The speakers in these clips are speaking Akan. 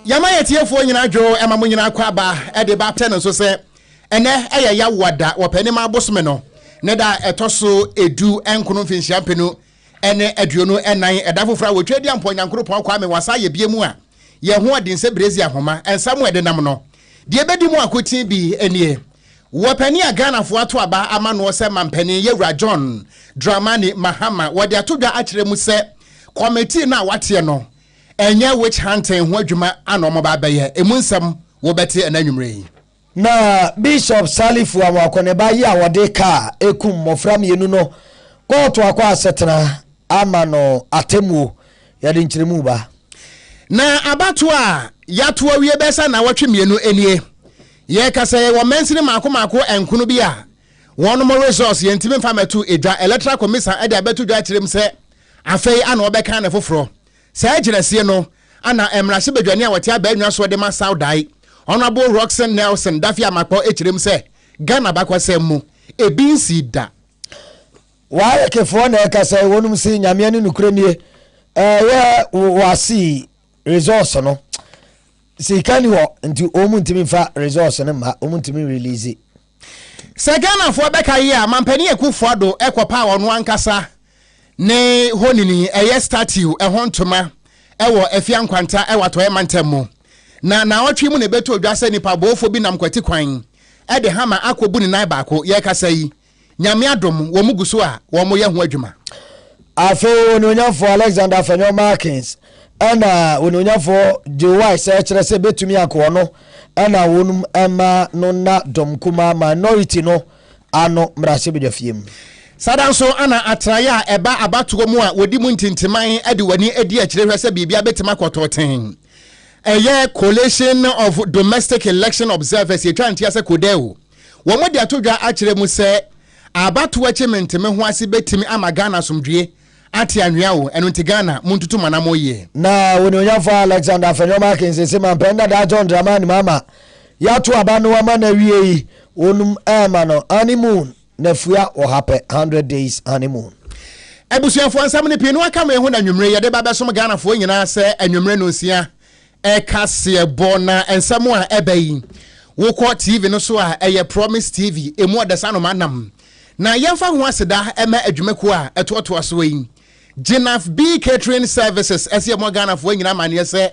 Yama yetiefo nyina dwo ema mo nyina kwaba e de ba pte no so se ene eye ya wada wopani ma bosome no ne da etoso edu enkono mfinhia mpenu ene aduonu enan edafofra wotwedi amponyankoro pon kwa me wasa ye biemu a ye ho adinse brezi ahoma ensam ede nam no de bedi mu akoti bi enie wopani agana fo ato aba amano se mampani yewra John Dramani Mahama wode atodwa akire mu se committee na watie no enye witch hunting ho adwuma anomo ba beye emunsam wo beti enanwumre na Bishop Salifu amwakone ba yi awode ka ekum mofram yenu no koto akwa asetena amano atemu yade nkyiremu ba na abato a yato awie besa na watwe mienu enie ye kasa wo mensini mako enkunu bi a wono mo resource yentimi mfa metu edwa electoral commission ade abetu dwa kyerem se afei ana obeka na foforo sa gyinasie no ana emrahye badwane a wote abanwa so de ma Saudai Honorable Roxanne Nelson dafia makpo ekyerem se Ghana bakwasem mu ebinsi da waye kefo na ekasa wonum si nyame ne nukure nie ye wasi resource no si kani ho nti omu ntimi fa resource ne ma omu ntimi release se Ghana fo beka yi a mampani ekufo do ekopa wono ankasa ne honini eye statue ehontoma ewo efia nkwanta ewato emantamu na otwi mu ne beto odwase nipa bofo bi nam kwati kwan e de hama akobu ni nan baako ye kasa yi nyame adom wo muguso a wo mo ye ho adwuma afe ononyafo Alexander Fanyo Markins ana ononyafo Joy se kire se betumi akọ no ana wonum ema no na dom kuma minority no ano mrase bedwafiem Sadanso ana atraya eba abatogo mu a wodi mu ntintiman ade wani edi akire hwese bibia betima kototen eye coalition of domestic election observers ye twantia se kodeo wo mo de atodwa akire mu se abato achimenteme ho ase betimi ama Ghana somdwie ate anwea wo eno nti Ghana muntutu manamo ye na woni onyafo Alexander Fanyo Markins se mampenda da John Dramani mama yato abano ama na wie onum ema no honeymoon nafua o happy 100 days honeymoon ebusuafo ansam ne pinu aka me ho na nwumre ye de ba besom Ghana fo nyina se anwumre no nsia KaseƐ bona ensam a ebayi wo TV no so a eye Promise TV emu odesa no manam na yemfa ho aseda ema adwumako a etoto aso yi Ginaf B Catering Services ese mo Ghana fo nyina mane se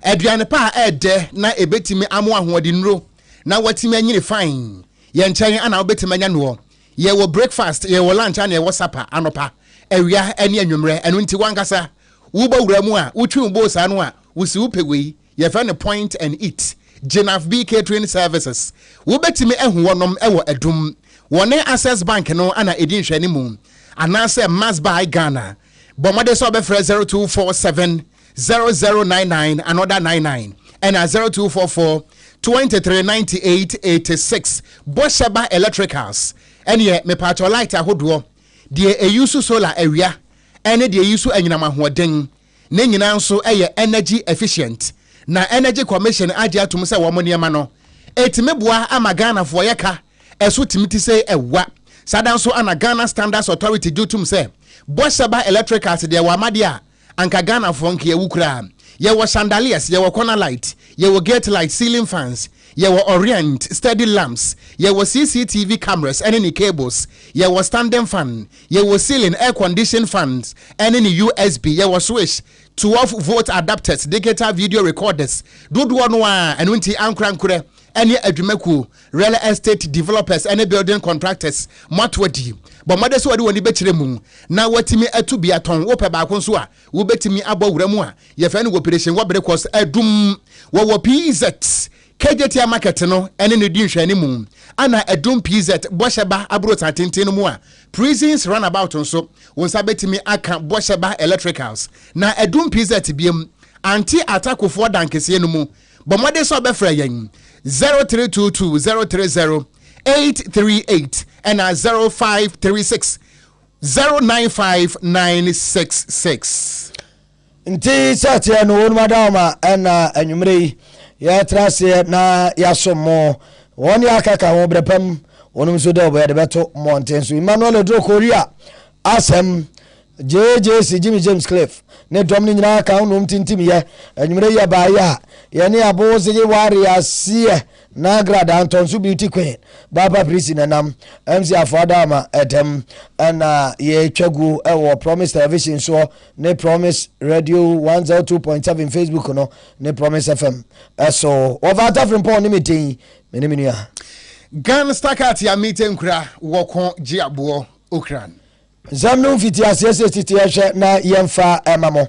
aduane pa a ede na ebetimi amo ahode nro na watimi anyine fine ye nchen ana obetimi anya no ye wo breakfast ye wo lunch ana ye wo supper anopa awia ene anwumre eno nti wankasa wo ba wura mu a wotwi mbo sa no a wusi upegwe ye fa ne point and eat Ginaf B Catering Services wo betimi ehu wonom ewo edum wone Access Bank no ana edin hwani mu anase Mass by Ghana bomade so be 0247 0099 another 99 and 0244 239886 Bosheba Electricals ene me patro light ahodo de eyusu solar area ene de eyusu anyinam ahoden ne nyina nso eye energy efficient na energy commission age atum se wo monema no etimeboa ama Ghana fo yeka eso timiti se ewa sadan so ana Ghana Standards Authority dutum se Bosheba Electricals de wa amade a anka Ghana fo nke ewukura ye wo chandeliers ye wo corner light ye wo gate light ceiling fans ye wo orient steady lamps ye wo CCTV cameras and any cables ye wo standing fan ye wo ceiling air condition fans and any USB ye wo switch 12-volt adapters digital video recorders dodo no a eno nti ankrankure any adwumaku real estate developers and building contractors matwadi but mother so woni bekire mu na watimi atubi aton wo pe ba konso a wo betimi abawura mu a ye fa ne operation wo bere course adum wo PZ KJT market no ene ne din hwani mu ana adum PZ Bosheba abrota tenten mu a prisons runabout nso wonsa betimi aka Bosheba Electricals na adum PZ biem anti attack for dankese no mu but mother so be fra yen 0322 030 838 and 0536 095966 nti sate no wonu madama na anwumre ya trase na yasomo woni akaka wo brepam wonu so de obo de beto mountain so Emmanuel Edro Korea asem JJC Jimmy James Cliff ne dom ni nyina ka unom tintim ye enwure ye ba ya ye ne abo se ye warrior sie na grad Anton su beauty queen baba prisi nanam MC Afodama edem na ye twagu ewo Promise Television so ne Promise Radio 102.7 Facebook no ne Promise FM so Wofa Atta Frimpong ni metin menimia Ghana Stakat ya meeting kura Okogyeabour Ocran Zamnu fiti asese titi ehwe na yemfa emamo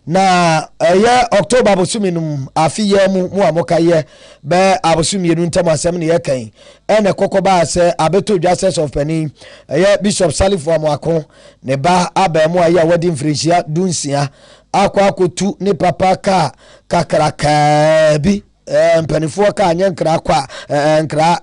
na ye October bosuminum afiye mu amokaye be abosumienu ntam asem ne yekan ene kokoba se abeto justice of Penny ye Bishop Salifo Amwako ne ba abemu aye wedding friendship dunsia akwakotu ne papa ka kakraka bi mpanifo ka nyankra kwa nkra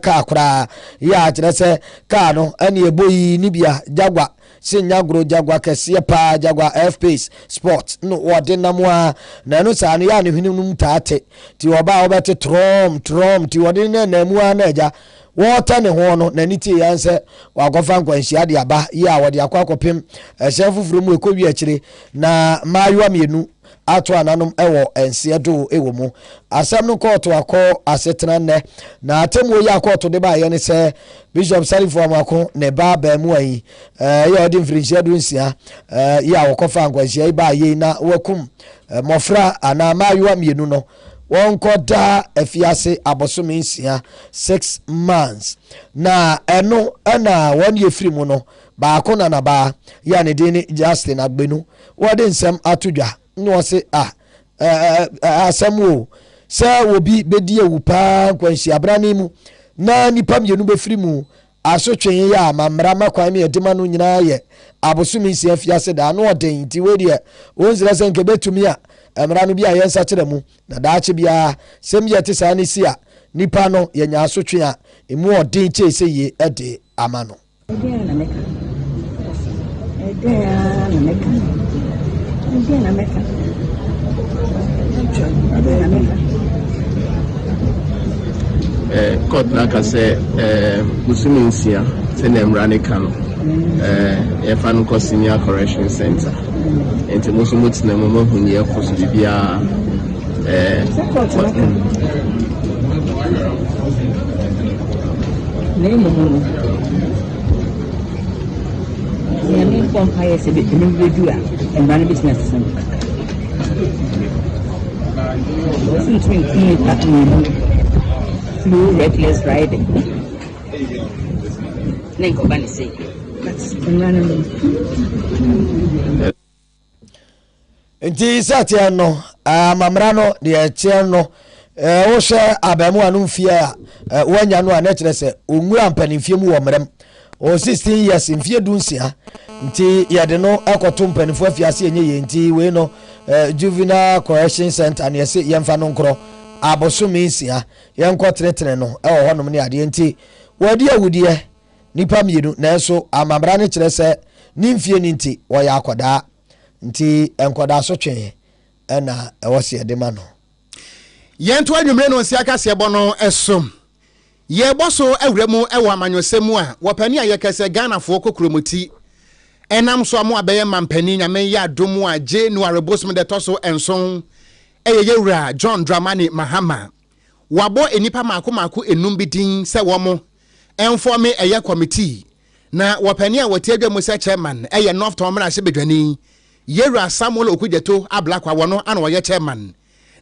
ka akra ya kyerese ka no ene eboyi ni bia jagwa sinyagro jagwa kese pa jagwa F-Pace Sport no wode namwa na no sa no ya ne hwinum taate ti oba obete trom ti wode ne namwa na eja wota ne ho no na niti yanse wagofa nkwanhia de aba ya wode akwakopem ehefufuru mu ekowi akire na mayo amienu ato ananom ewo ense do ewo mu asem no court akọ asetena ne na atemu ya court de ba ye ne se Bishop Salifo Amwako ne ba ba mu ayi ya odi mfrinchia do nsia ya wokofa nkwanhia ba ye na wakum mofra ana mayo amienu no won koda afiase abosome nsia 6 months na eno na won ye free mu no ba akona na ba ya ne de ni Justin Agbenu wode nsem atodwa no se asamo se obi bedi ewu pa kwanhia brane mu na nipa mienu be free mu asotwen ya mamra makwan me edema no nyina ye abosome nsia afiase da no oden ti we de wonzira se nke betumi a emra no bia yensa kire mu na daache bia sem ye te sa ni sia nipa no ye nya asotwe a emu odin chese ye ede amano court na kase musuminsia se na emrane kano Efanko Senior Correction Center. And to Muslims, the moment when you have to be reckless riding. Nti sati no mamra no de eche no wo hwe abamu anu mfie a wanya no na kire se onwura mpanimfie mu wo mrem o 16 years mfie dunsia nti yede no akoto mpanimfo afiase enye ye nti we no juvenile correction center na yese yemfa no nkro abosome nsia yenko tretre no wo honom ne ade nti wadi awudie nipa mienu na so amamra ne kire se ni mfie ni nti wo ya akoda nti enkoda so twen na ewose de ma no yento adwumre no nsia kase bo no esom ye boso awremu ewa amanyosemu a wopani a yekese Ghana fo kokromoti enam so amo abeye mampani nyame ya domu a January bosum de toso enson yewura John Dramani Mahama wabo enipa mako enum bidin se womo enforme eye committee na wopani a wotiadwa mu se chairman North Tomra se bedwani yewura Samuel Okogyeabour ablakwa wono ana woye chairman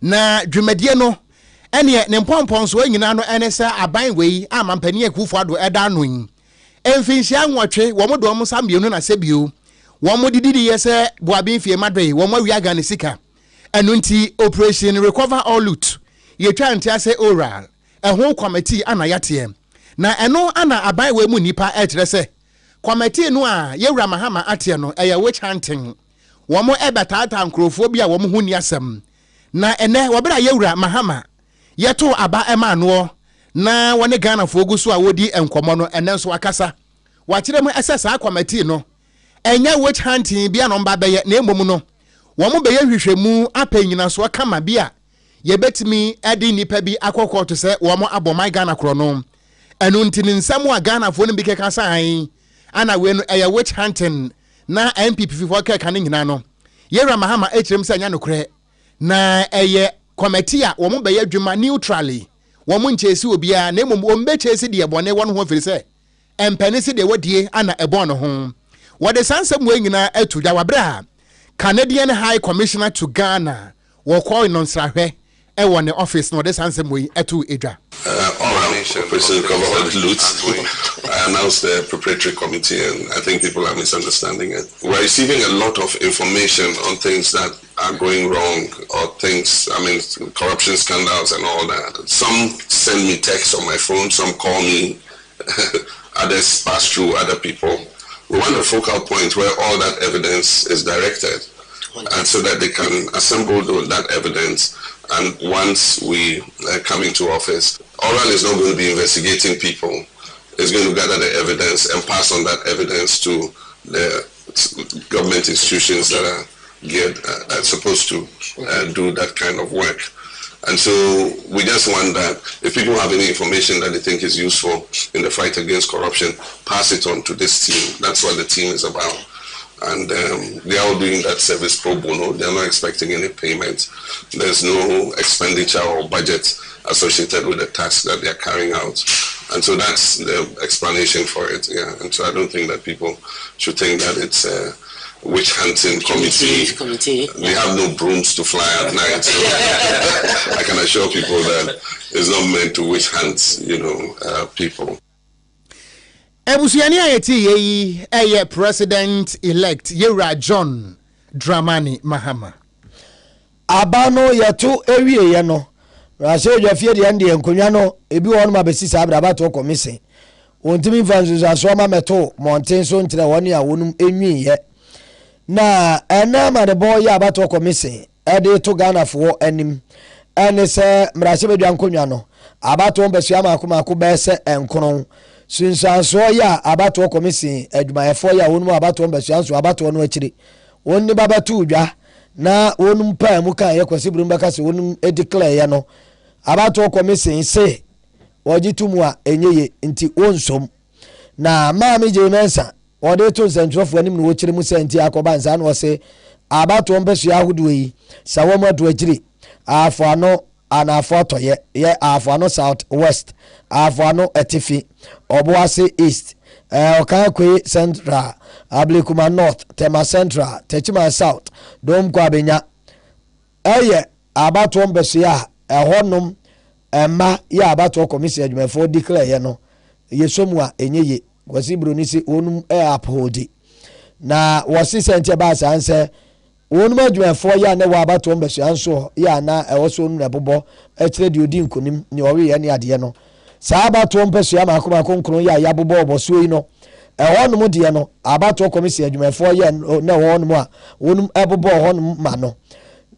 na dwumadie no ene ne mpompon so nyina no ene se aban wei amampani akufo ado eda anoin emfinhia nwotwe wo modo mo samienu na sebio wo modididi yese boabin fie madwe wo mawia Ghana sika enu nti operation recover all loot yetwa ntia se oral ehun committee ana yate na eno ana aban wei mu nipa ekyere se committee no a yewura Mahama ate no eye witch hunting wo mo ebetata nkrofo bia wo mo huni asem na ene wobera yewura Mahama yeto aba ema no na wone Ghana fogu so a wodi enkomo no ene so akasa wakire mu esesa committee no enya witch hunting bia no mba beye na emom no wo mo beye hwehwemu apanyina so kama bia yebetimi edi nipa bi akokko to se wo mo abomai Ghana kro no enu ntini nsam a Ghana fo no bi keka san ana we no eye witch hunting na MPP fifo ka kan nyina no yera mahama echirem sa nya nokre na eye committee a wo mo be yadwuma neutrally wo mo nchesi obia na emom wo mbe chesi de ebone won ho firi se empene se de wadie ana ebon no ho wo de sansem we nyina atudwa wabra Canadian High Commissioner to Ghana wo call no nsrahwe e wo ne office no de sansem we atu edwa President cover all the loot. I announced the preparatory committee, and I think people are misunderstanding it. We're receiving a lot of information on things that are going wrong, or things, corruption scandals and all that. Some send me texts on my phone, some call me, others pass through other people. We want a focal point where all that evidence is directed, and so that they can assemble that evidence. And once we come into office, Ocran is not going to be investigating people. It's going to gather the evidence and pass on that evidence to the government institutions that are supposed to do that kind of work. And so we just want that if people have any information that they think is useful in the fight against corruption, pass it on to this team. That's what the team is about. And they are all doing that service pro bono. They are not expecting any payment. There's no expenditure or budget associated with the task that they are carrying out. And so that's the explanation for it. Yeah. And so I don't think that people should think that it's a witch hunting committee. They have no brooms to fly at night. So I can assure people that it's not meant to witch hunt, people. Ebusuani ayeti eye president elect Yera John Dramani Mahama. Abano yetu ewie ye no. Rashe jofie de ende enkonwa no ebi won ma besi sa abra bato komisi. Ontimi fanzu aso ma meto monten so ntire woni a wonum enwi ye. Na ena ma de boy ya bato komisi e de to Ghana fo anim. Ene se mrashe bedwa nkonwa no. Abato mbesu ama ko be se enkron. Since ya abato komisi adwumayefo ya wonu abato mbesuanso abato no akire wonni babatu udwa na wonu pa mu kan ye kwasi burum baka se wonu declare ya no abato komisi se wogitumu a enyeye nti wonsom na maami je mensa ode to zentrofo anim no wokire mu senti akoba nsa no se abato mbesu ahodo yi sawomu ado akire afo ano anafo toye ye afo ano south west afo ano etifi obuase east okakwe central ablikuma north tema central techima south dom kwa benya eye abato mbesu ya ehonum emma ya abato komisi adwumefo declare ye no yesomu a enyeye kwasi broni si onum uphold na wasi sente ba sanse wonu adwumefo ya na wa abato mbesu anso ya na ewoso nu ebobo ekire di odi nkonim ni owe ye ni ade no sa abato mbesu ya makoma konkron ya yabobo oboso yi no ehonum de no abato komisi adwumefo ya na wonum a wonum ebobo honum ma no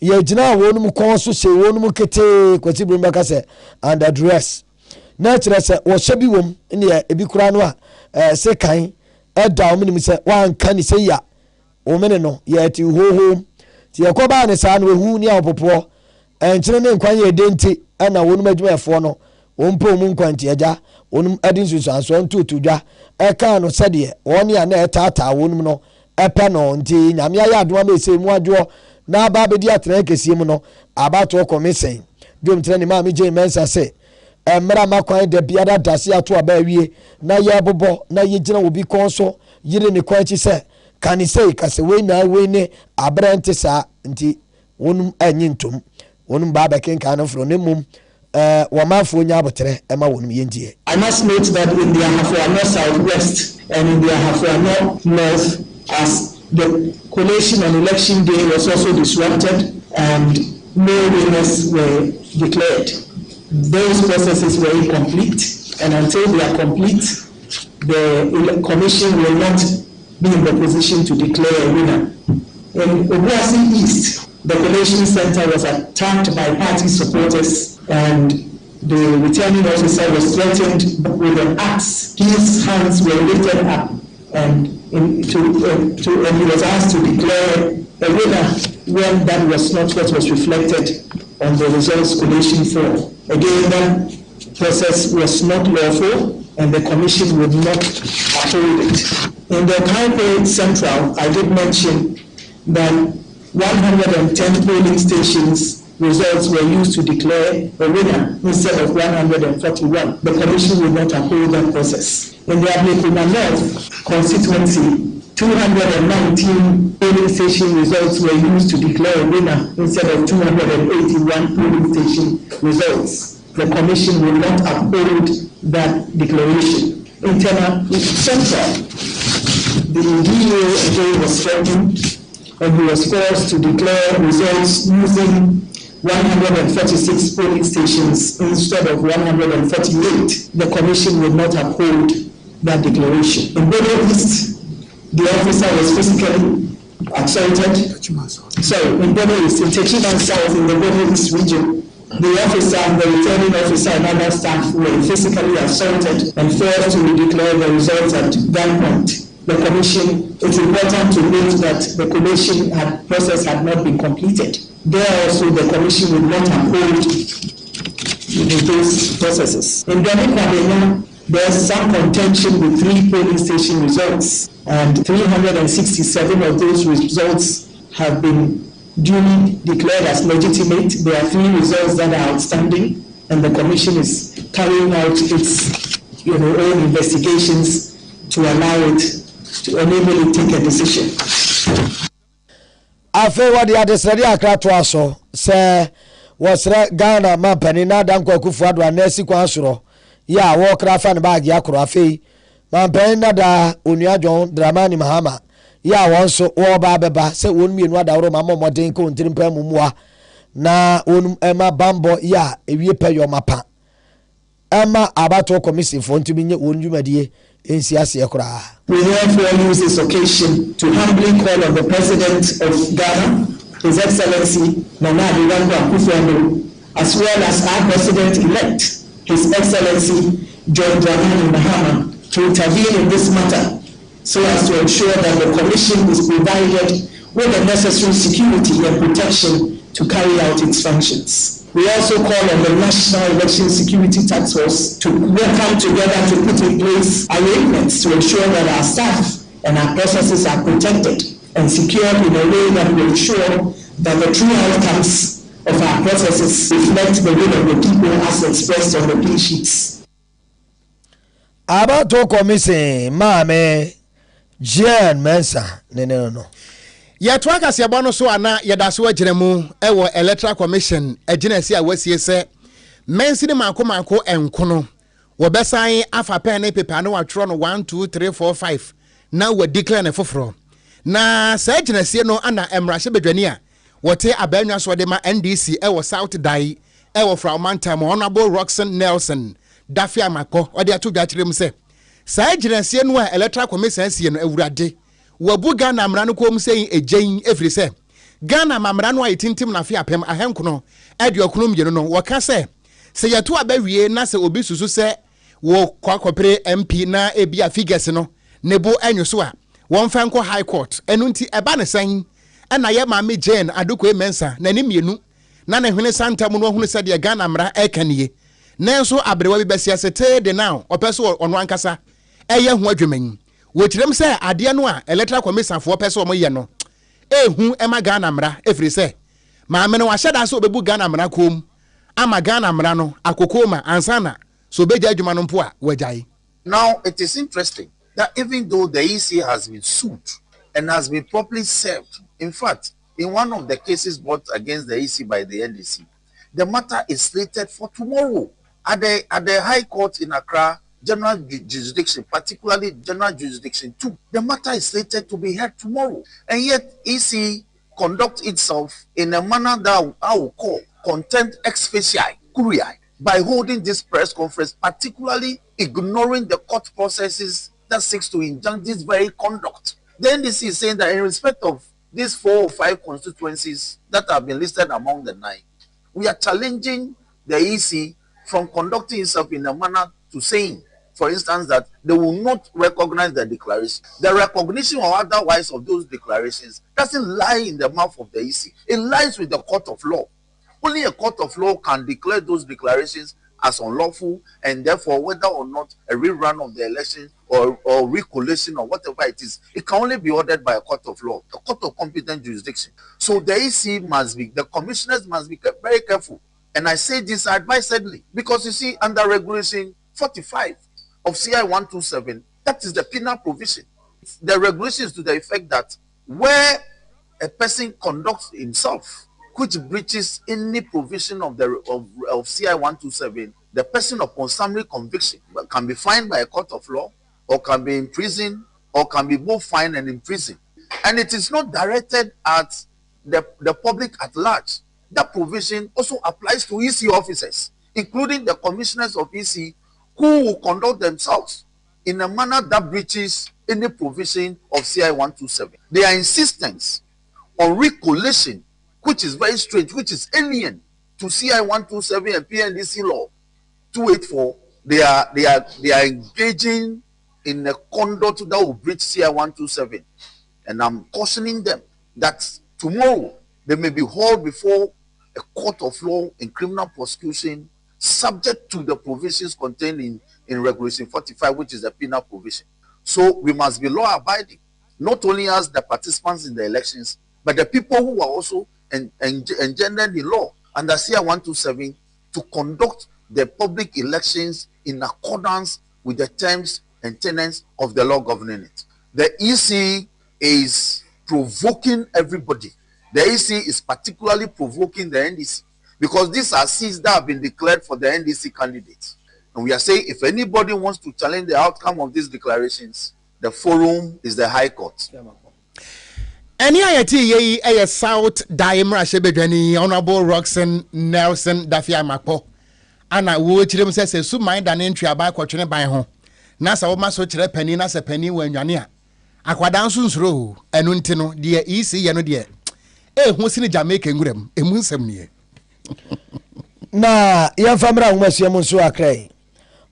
ye gina wonum konso se wonum kete kwati brum baka se under dress na kire se wo hyebi wom ne ebi kura no a se kan eda ominim se wan kan se ya omene no ye ti hoho ti yakoba ne sa no ehu ni opopo enkyere ne nkwan ye denti na wonum adwumefo no ompo mu nkwanti agya wonum adin susanso ntutudwa eka no sede woni a na etata wonum no epe no nti nyame ya adoma be se mu adwo na aba be di atena kesie mu no abato komisen dum tena ni ma me je mensa se emra makwan de biada dase ato aba wie na ye bobo na ye gina obi konso yire ne kwanchi se kanise kase we na we ne abrante sa nti wonum anyintum wonum ba be kenka no fro ne mum wamafo nya abotere ema wonum yendie. I must note that in the Ahafo Southwest and in the Ahafo North, as the collation on election day was also disrupted and no winners were declared. Those processes were incomplete, and until they are complete, the commission will not be in the position to declare a winner. In Obuasi East, the collation center was attacked by party supporters, and the returning officer was threatened with an axe. His hands were lifted up, and he was asked to declare a winner when that was not what was reflected on the results collation form. Again, that process was not lawful, and the commission would not uphold it. In the Okogyeabour Central, I did mention that 110 polling stations results were used to declare a winner instead of 141. The commission will not uphold that process. In the Ablekuma North constituency, 219 polling station results were used to declare a winner instead of 281 polling station results. The commission will not uphold that declaration. In Central, the DA again was strengthened and he was forced to declare results using 146 polling stations instead of 148. The commission will not uphold that declaration. In Bodo East, the officer was physically assaulted. In Bodo East, in Techiman South, in the Bodo East region, the officer, the returning officer, and other staff were physically assaulted and forced to declare the results at gunpoint. The commission, it's important to note that the collation process had not been completed. There also, the commission would not uphold those processes. In Ghana, there's some contention with 3 polling station results, and 367 of those results have been duly declared as legitimate. There are 3 results that are outstanding, and the commission is carrying out its own investigations to allow it to enable it to take a decision. Afe wadi adesredi akra to aso se wasre Ghana mampani na dan kwakufu ado anesi kwa soro ya wo kra fa ne bag ya kro afe mampani na da onuadwon Dramani Mahama ya wonso wo ba beba se won mienu adawro mamoden ko ntirimpa mumua na onum ema bambo ya ewie peyo mapa ema abato commission fo ntumi nye wonjumadie ensiase ekra. We therefore use this occasion to humbly call on the President of Ghana, His Excellency Nana Akufo-Addo, as well as our President-elect, His Excellency John Dramani Mahama, to intervene in this matter so as to ensure that the Commission is provided with the necessary security and protection to carry out its functions. We also call on the National Election Security Task Force to come together to put in place arrangements to ensure that our staff and our processes are protected and secured in a way that will ensure that the true outcomes of our processes reflect the will of the people as expressed on the plea sheets. About to commission, Mame, Jen Mensa, no. Yɛtoa kaseɛbɔ no so ana yɛda so agyina mu ɛwɔ electoral commission agyinasi a wasie sɛ mensi ne maako enkono wɔbɛsan afa pen ne paper no watwerɛ no 1 2 3 4 5 na wɔ declare ne foforo na saa agyinasi no ana emrahye bedwani a wɔte abanwa so de ma NDC ɛwɔ South Dai ɛwɔ Fraumantam Honorable Roxanne Nelson Dafia Mako ɔde ato dwa kyerɛ mu sɛ saa agyinasi no a electoral commission asie no awurade wabu Ghana amrano kom sei ejein efiri se Ghana mamrano a itintim na fe apem ahenkono aduokono mjeno no woka se yeto abawie na se obi susu se wo kwakopere MP na ebia figures no nebo anwuso a won fanko high court enu nti eba ne san na ye maame Jane adoko emensa na ne mienu na ne hwene santam no hunu se de Ghana amra ekanie nanso abrewa bi besia se te de now opeso ono ankasa eye ho adweman wotirem se ade no a electoral commission for person mo ye no ehu ema Ghana mra efiri se maame no wahyeda so obebu Ghana mra kom ama Ghana mra no akokoma ansana so beja adwuma no mpo a wagyae. Now it is interesting that even though the EC has been sued and has been properly served, in fact in one of the cases brought against the EC by the NDC, the matter is slated for tomorrow at the High Court in Accra, General Jurisdiction, particularly General Jurisdiction 2. The matter is slated to be heard tomorrow. And yet EC conducts itself in a manner that I will call contempt ex facie, curiae, by holding this press conference, particularly ignoring the court processes that seeks to injunct this very conduct. The NDC is saying that in respect of these 4 or 5 constituencies that have been listed among the 9, we are challenging the EC from conducting itself in a manner to saying, for instance, that they will not recognize the declaration. The recognition or otherwise of those declarations doesn't lie in the mouth of the EC. It lies with the court of law. Only a court of law can declare those declarations as unlawful, and therefore whether or not a rerun of the election or recollation or whatever it is, it can only be ordered by a court of law, a court of competent jurisdiction. So the EC the commissioners must be very careful. And I say this advisedly because you see, under regulation 45 of CI 127, that is the penal provision. The regulation is to the effect that where a person conducts himself which breaches any provision of CI 127, the person upon summary conviction can be fined by a court of law, or can be imprisoned, or can be both fined and imprisoned. And it is not directed at the public at large. That provision also applies to EC officers, including the commissioners of EC, who will conduct themselves in a manner that breaches any provision of CI 127. Their insistence on recollation, which is very strange, which is alien to CI 127 and PNDC law 284, they are engaging in a conduct that will breach CI 127. And I'm cautioning them that tomorrow they may be hauled before a court of law in criminal prosecution, subject to the provisions contained in Regulation 45, which is the penal provision. So we must be law abiding, not only as the participants in the elections, but the people who are also engendered in law under CI 127 to conduct the public elections in accordance with the terms and tenets of the law governing it. The EC is provoking everybody. The EC is particularly provoking the NDC because these are seats that have been declared for the NDC candidates. And we are saying if anybody wants to challenge the outcome of these declarations, the forum is the High Court. Any IIT a South Daimra Shebedwani, Honorable Roxanne Nelson Dafia Mapo. And I would tell him says, so mind an entry about Quatrine by home. Nasa Omaso Penny, Nasa Penny when Yania. Aquadansun's row, and Untino, dear EC, and dear. Who's in Jamaican Grim, a Munsam near. Na young family was Yamunsu Akray.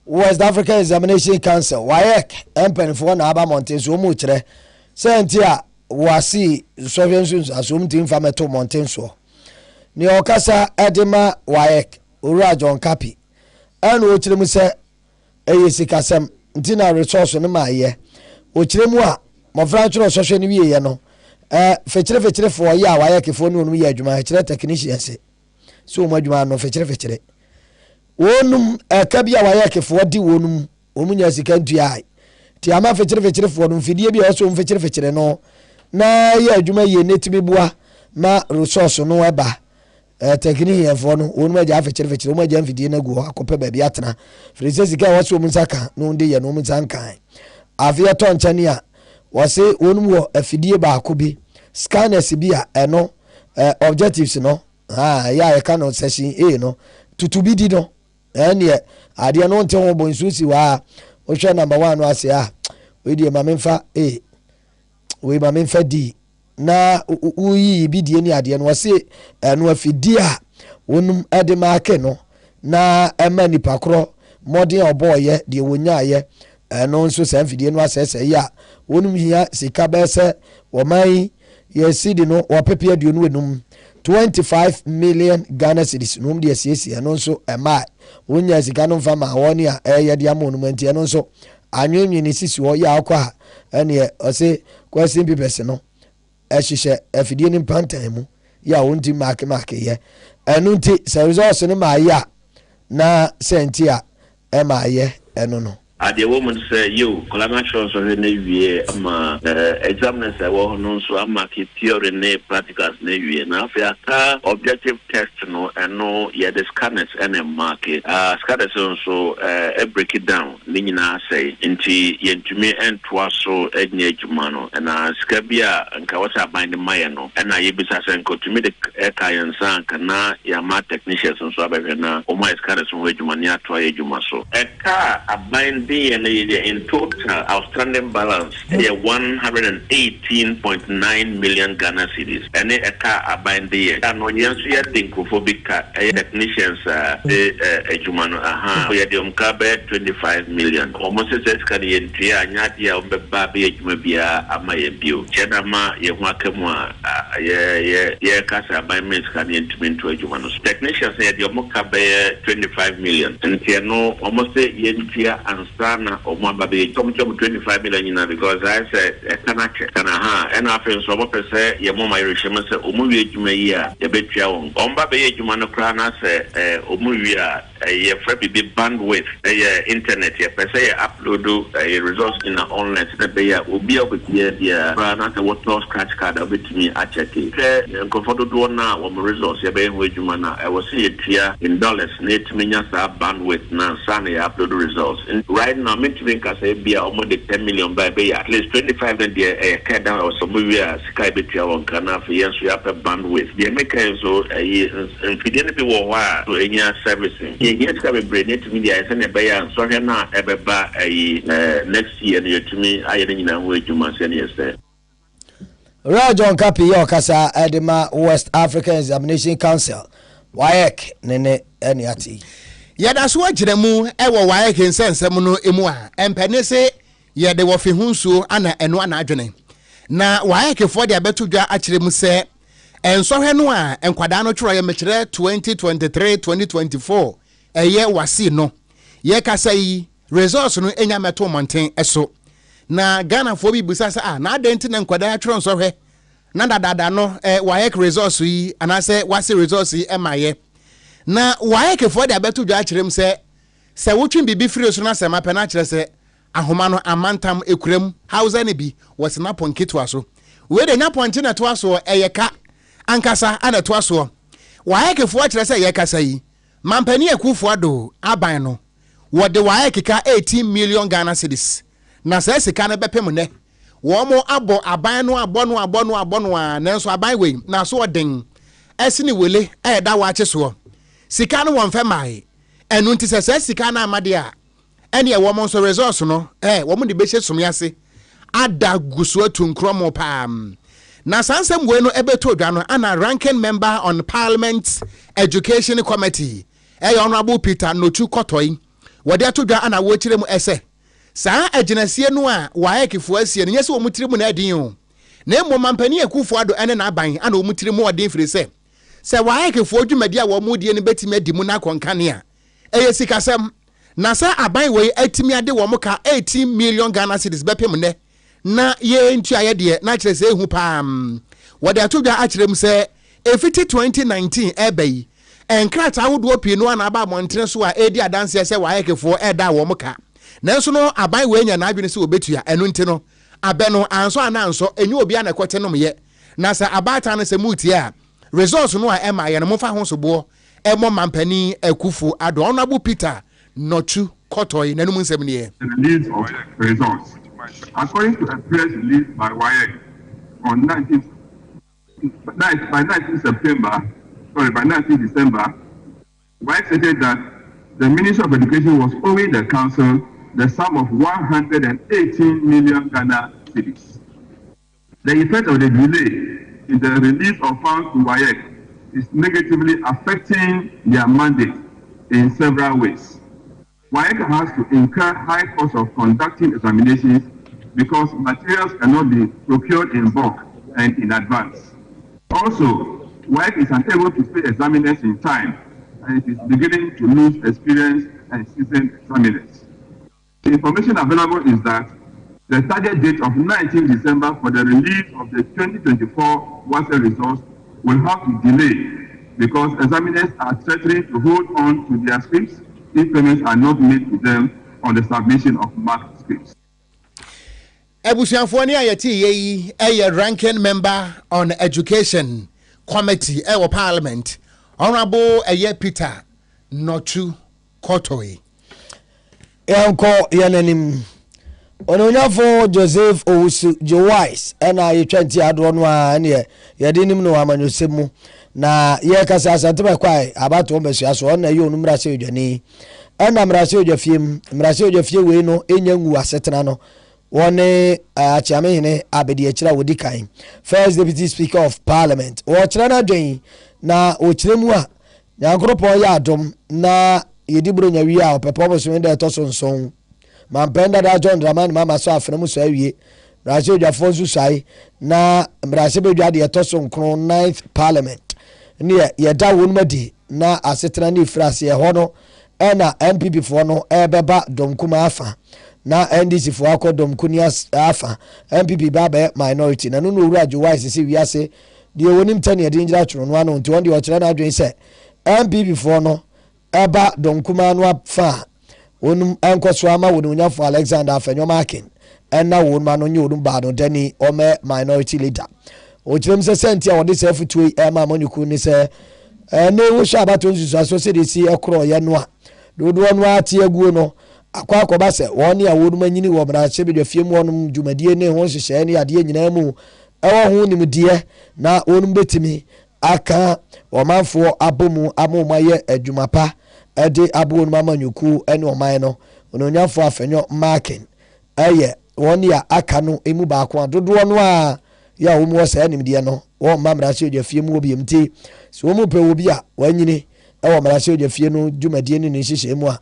West Africa Examination Council, WAEC, Empen for one Abba Mountains, Umutre, Sentia, Wasi, Sovians, assumed Infameto Montenso. Neokasa Edema, WAEC, Ura John Capi, and Uchrimuse, Ayisikasem, Dina resource on my year, Uchrimua, Mofrancho social media, no. Fetcher for ya, WAEC for no year, my technician. So much man of fetcher. Wonum kabia wayake for di wonum omunya sika ntua ti ama fetcher for no fidie bi also fetcher no na ya adwuma ye netimi bua ma resource no eba technique for no wonum aja fetcher omu aja fidie na gu akope ba bi atena frese sika waso omusaka no de ye no omusankan avia to nchani a wose wonum wo afidie ba akobi scanners bi a eno objectives no ya e kan session A no tutubi di no ene ade no nte ho bonsusi wa o hwe number 1 no ase we die mamemfa we mamemfa D na uyi bi die ni ade no wase no afidi a wonum ade maake no na ema nipa kro modern oboye de wonyaye no nso san fidie no asese ya wonum hia sika bese wo man ye sidi no wo pepe aduonu enum 25 million Ghana cedis no de asiesie no nso ema wonya sika no mfa ma woni a ye de amonumenti no nso anwenwe ni sisi wo ya akwa ene ose question papers no ehihye afidie ni pantan mu ya wonti mark ye enu nti se resource ni ma ya na senti a ema ye enu no the woman say you collaboration so na wie ama examiners wo no so ama ke theory na practicals na wie na afia ka objective test no eno ye the scanners and market scanners so break it down ni nyina say nti yentumi entwa so enya adwuma no na skabia nka wasa bind my no na ye bisa say nkotumi de kayansa nka na ya ma technicians so abehwe na o my scanners wo adwuma ni atwa adwuma so ka abind in total outstanding balance 118.9 million Ghana cedis. And a car abide the and on Yansia Dinkophobic technicians Jumano we had the 25 million. Almost as Canadian Tia Nadia Babi Mabia Amayabu. Chedama Yawakamwa Kasa by Miss Canadian to a Jumanos. Technicians said Yomokabe 25 million. And Tiano almost a Yentia and Sana or Mababi 25 million because I said Kanaha and after some of us say Yamoma Irishima said Umuya Jumaya Yabetia Ombabe Jumano Krana say Umuya a free bandwidth internet per se upload a resource in the online that they will be able to hear the Brana what no scratch card of it to me at checking. Comfortable now on resource Yabay I was see it here in dollars net bandwidth now Sunday upload results. And right now I'm to think I say be almost 10 million by at least 25 and the down or some movie Sky Betia on Kana for years we have a bandwidth. The American so infidelity war to any servicing. Yes, can be brain to me. I send a buyer and so now ever next year to me. I didn't know where you must send yesterday. John Kapi Yokasa Edema West African Examination Council WAEC Nene Eniati. Yeah, that's what Jeremu ever WAEC in sense Muno Emua and Penese yeah they were Fihunsu Anna and one adjoining. Now WAEC for the Abetuja actually muse and so Henua and Quadano Troya Metre 2023-2024 a year wasi no ye kasai results no enya meto mountain eso na Ghana for bi busasa na denti na nkwada atron so hwe na dada no WAEC results yi anase wasi results yi emaye na WAEC for the abeto dwa akirem se wotwin bibi free so na se mapena akire se ahoma no amantam ekurem hausa ne bi wasina ponketwa so we de nya ponte na to aso eyeka ankasa ana to aso WAEC for akire se ye kasai Mampani Ekufuado aban no wode WAEC ka 18 million Ghana cedis na se sika na bepem ne wo mo abo aban no abono a nanso aban we na so odin esini wele da waache so sika no won fe mai enu nti se sika na amade a ene wo mo so resource no wo mo de be hye somiase ada guso atunkromo pam na sansem we no ebeto dwa no ana ranking member on Parliament Education Committee Honorable Peter Nochu Kotoi wode atodwa ana wo kirem ese saa aginasie no a WAEC fo asie no nyese wo mutiremu na adin o na mo mampani Ekufuado ene na aban ana wo mutiremu odin firi se WAEC fo dwumadi a wo mudie ne betimi adimu na konkane a sikasem na sa aban we atimi ade wo muka 18 million Ghana cedis bepem ne na ye ntuaye de na kire se ehu pam wode atodwa akirem se efiti 2019 ebai enkrata wodo pie no na aba montre so a edi adanse se WAEC fo eda wo muka nanso no aban we nya na adwene se obetua eno nti no abe no anso ananso enyu obi ana kwete no ye na sa abata no se muti a results no a ema ye no mofa ho so bo emo mampani Ekufu ado Honorable Peter Nochu Kotoi nanu nsem ne ye release of results according to a press release by WAEC on 19 December, WAEC stated that the Ministry of Education was owing the council the sum of 118 million Ghana cedis. The effect of the delay in the release of funds to WAEC is negatively affecting their mandate in several ways. WAEC has to incur high costs of conducting examinations because materials cannot be procured in bulk and in advance. Also, WAEC is unable to pay examiners in time, and it is beginning to lose experienced and seasoned examiners. The information available is that the target date of 19 December for the release of the 2024 WASE results will have to delay because examiners are threatening to hold on to their scripts if payments are not made to them on the submission of marked scripts. Ebusianfo ni ayeti yi ranking member on Education Committee Parliament Honorable Peter Nochu Kotoi yanko yananim ononyafo Joseph Owusu Jowise ena yetwanti ado no a ne yedinim no amanyosemu na ye kasa asanteba kwai abato mbesua so na ye onumra se odwani ɛna mmerase odwafie wei no ɛnya ngu asetena no wɔne akyamehene abedi akyira wodi kan first deputy speaker of parliament wɔkyerɛ no adwen na ɔkyerɛ mu a nyankoropɔn yɛ adom na yɛdi buro nya wie a ɔpɛpɛ ɔbɔsome da ɛtɔ so nson mampɛn da John Dramani mama so afena mu so awie mmerase odwafo nso sae na mmerase bedwa de ɛtɔ so nkron 9th parliament ne yɛda wɔn madi na asetena ne frase ɛhɔ no ɛna MPP fo no ɛbɛba domkuma afa na NDC fo akɔ domkuni afa MPP ba bɛ minority na no wura Joe sisi wiase de wonim tane de ngira tworo no ano nti on de ɔkyerɛ na adwen sɛ MPP fo no ɛba domkuma no afa wonum ɛnkɔso ama wonunyafo Alexander Afenyo Akin ɛna won ma no nye wonum ba no dani ɔmɛ minority leader ɔkyerɛm sɛ sɛnti a wɔde sɛ futuo ɛma amonyuku ni sɛ ne wo hwɛ abato nsusu aso sɛ de si ɛkorɔ yɛ no a dodoɔ no ate aguo no akɔba sɛ wɔn a wɔn manyini wɔ mrahyɛ bedwafie mu wɔn dwumadie ne ho hyehyɛ ne adeɛ nyinaa mu ɛwɔ ho nimdeɛ na wɔn betimi aka ɔmanfoɔ abomu amoma yɛ adwuma pa ɛde abo no amanyuku ɛne ɔman no ononyafo Afenyo Akin ɛyɛ wɔn a aka no emu baako a dodoɔ no a ya wɔn wɔ sɛ nimdeɛ no wɔn ma mrahyɛ bedwafie mu obi mti so wɔn pɛ obi a wɔanyini ɛwɔ mrahyɛ bedwafie no dwumadie ne hyehyɛ mu a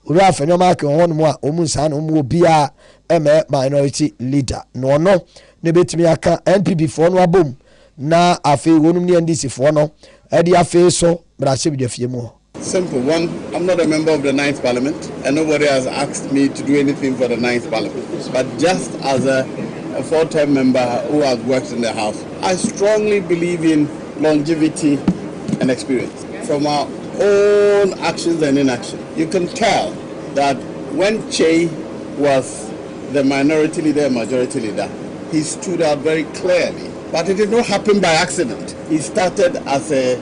Wofa Afenyo Akin wɔn mu a wɔn nsa na wɔn obi a ɛmɛ minority leader no no ne betimi aka NPP fo no abom na afei wɔn ne NDC fo no ɛde afei so mrahyɛ bedwafie mu. Simple. One, I'm not a member of the 9th Parliament, and nobody has asked me to do anything for the 9th Parliament. But just as a full-time member who has worked in the House, I strongly believe in longevity and experience. From our own actions and inaction, you can tell that when Che was the minority leader and majority leader, he stood out very clearly. But it did not happen by accident. He started as a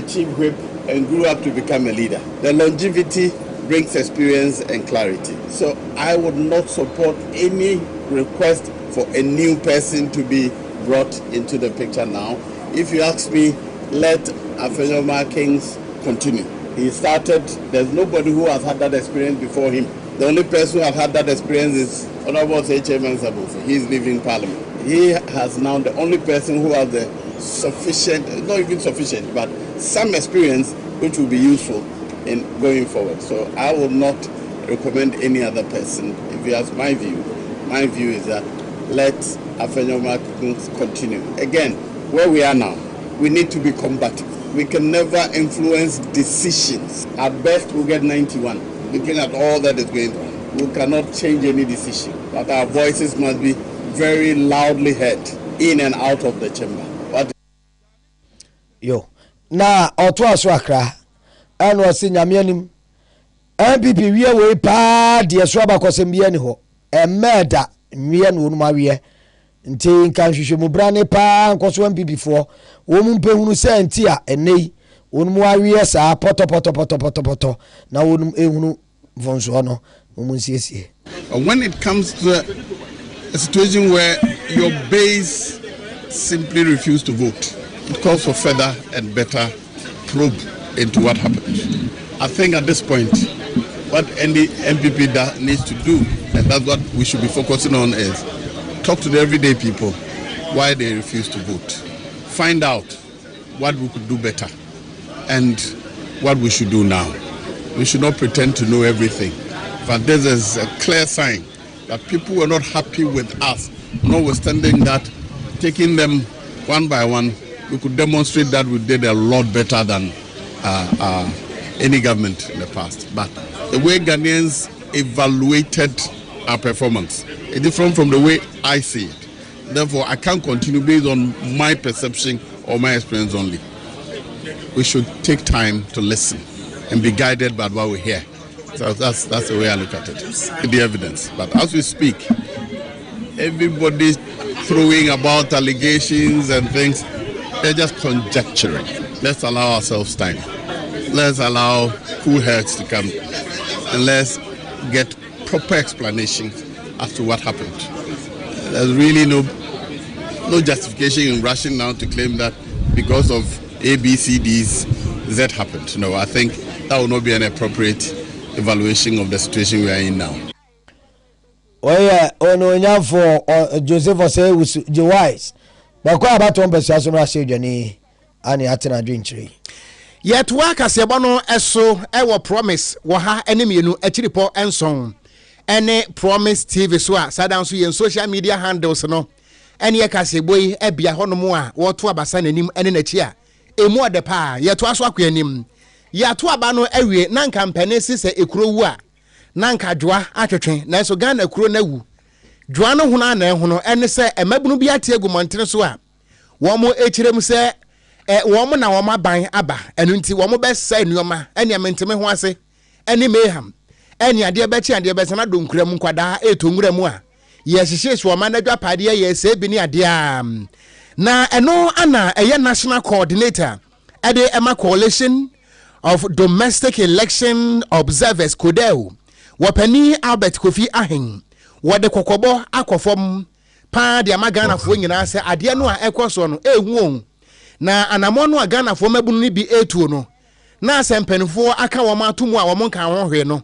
chief whip and grew up to become a leader. The longevity brings experience and clarity. So I would not support any request for a new person to be brought into the picture now. If you ask me, let Afenyo Akin continue. He started, there's nobody who has had that experience before him. The only person who has had that experience is Honorable Chairman Sabufi. He's leaving Parliament. He has now the only person who has the sufficient, not even sufficient, but some experience which will be useful in going forward. So I will not recommend any other person. If you ask my view is that let Afenyo Akin continue. Again, where we are now, we need to be combative. We can never influence decisions. At best, we'll get 91. Looking at all that is going on, we cannot change any decision. But our voices must be very loudly heard in and out of the chamber. Yo, na oto aso akra eno ose nyame MPP wie we pa de so abakosem bia ni ho emeda nwie no onu mawie nti nkan hwehwe mu brane pa nkoso MPP fo wo mu mpehunu se nti a enei onu mu awie sa poto na onu ehunu vonso no mu nsiesie. When it comes to a situation where your base simply refuse to vote, it calls for further and better probe into what happened. I think at this point, what any MPP needs to do, and that's what we should be focusing on, is talk to the everyday people why they refuse to vote. Find out what we could do better and what we should do now. We should not pretend to know everything. But this is a clear sign that people were not happy with us, notwithstanding that, taking them one by one, we could demonstrate that we did a lot better than any government in the past. But the way Ghanaians evaluated our performance is different from the way I see it. Therefore, I can't continue based on my perception or my experience only. We should take time to listen and be guided by what we hear. So that's the way I look at it, the evidence. But as we speak, everybody's throwing about allegations and things. They're just conjecturing. Let's allow ourselves time. Let's allow cool heads to come, and let's get proper explanations as to what happened. There's really no justification in rushing now to claim that because of A, B, C, D's, Z happened. No, I think that would not be an appropriate evaluation of the situation we are in now. Oh yeah, ono for Joseph Osei Jewise. But quite about 1% I say Johnny and Atena drink tree. Yet work as a bono eso ewo promise waha enemy no echiripo enson. Ene promise TV so a sadan so yen social media handles no. Ene ye kaseboy ebia hono mo a wo to abasa nanim ene nachi a emu ode pa ye to aso akwanim. Ya to aba no awie na nkampane sise ekurowu a na nkadwa atwetwe na so Ghana ekuro na wu. Dwa no huna na ehono ene se emabunu bi ate agumontere so a wo mo echirem se wo na wo ban aba enu nti wo be sa nuoma ene menteme ho ase ene meham ene ade be chi ade be sana donkura mu kwada etongura mu a ye hyehye so ma na dwapade ye se bi ni ade a na eno ana eye national coordinator at the Emma Coalition of Domestic Election Observers Kodeo wapani Albert Kofi Aheng wade kokobo akofom pa de amagana fo nyina se ade no a ekoso no ehu na anamono a Ghana fo mabunu ni bi etuo no na asempanyfo aka wo matomu a wo monka ho hwe no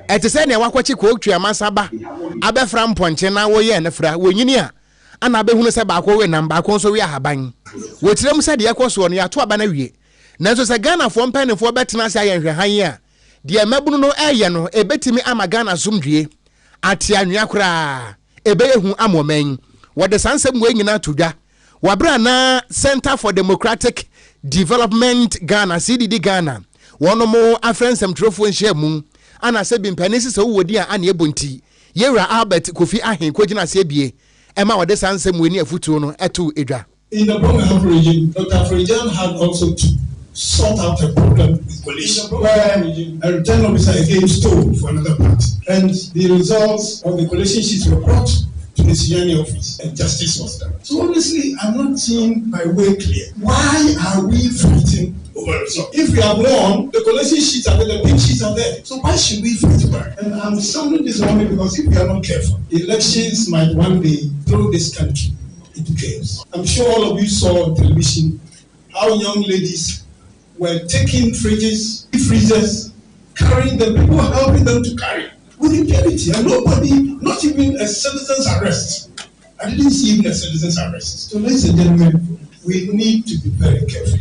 etese ne wakwachi ko otwa masaba abefra mponche na wo ye ne fra wonyini a ana behunu se ba ko we na mba ko so we ahaban wotirem se de ekoso no ya to aba na wie nanso se Ghana fo mpanyfo betena se ayenhwe han a de mabunu no eye no ebetimi ama Ghana zumdue ate anwea kura ebeyehu amomen wode sansem we nyina tudwa wabra na Center for Democratic Development Ghana CDD Ghana wono mo afrensem trofo nhyiamu ana se bimpanisi se wodi a ana ebonti yewra Albert Kofi Aheng kogina se bie ema wode sansem we ni afutuo no eto edwa. In the Frimpong region, Dr. Frimpong had also to sort out a problem with coalition where a return officer again stole for another party, and the results of the coalition sheets were brought to the Senior office and justice was done. So honestly, I'm not seeing my way clear. Why are we fighting over a result? If we have won, the coalition sheets are there, the big sheets are there. So why should we fight over it? And I'm sounding this morning because if we are not careful, elections might one day throw this country into chaos. I'm sure all of you saw on television how young ladies were taking fridges, freezers, carrying them, people helping them to carry with impunity, and nobody, not even a citizen's arrest. I didn't see even a citizen's arrest. So ladies and gentlemen, we need to be very careful.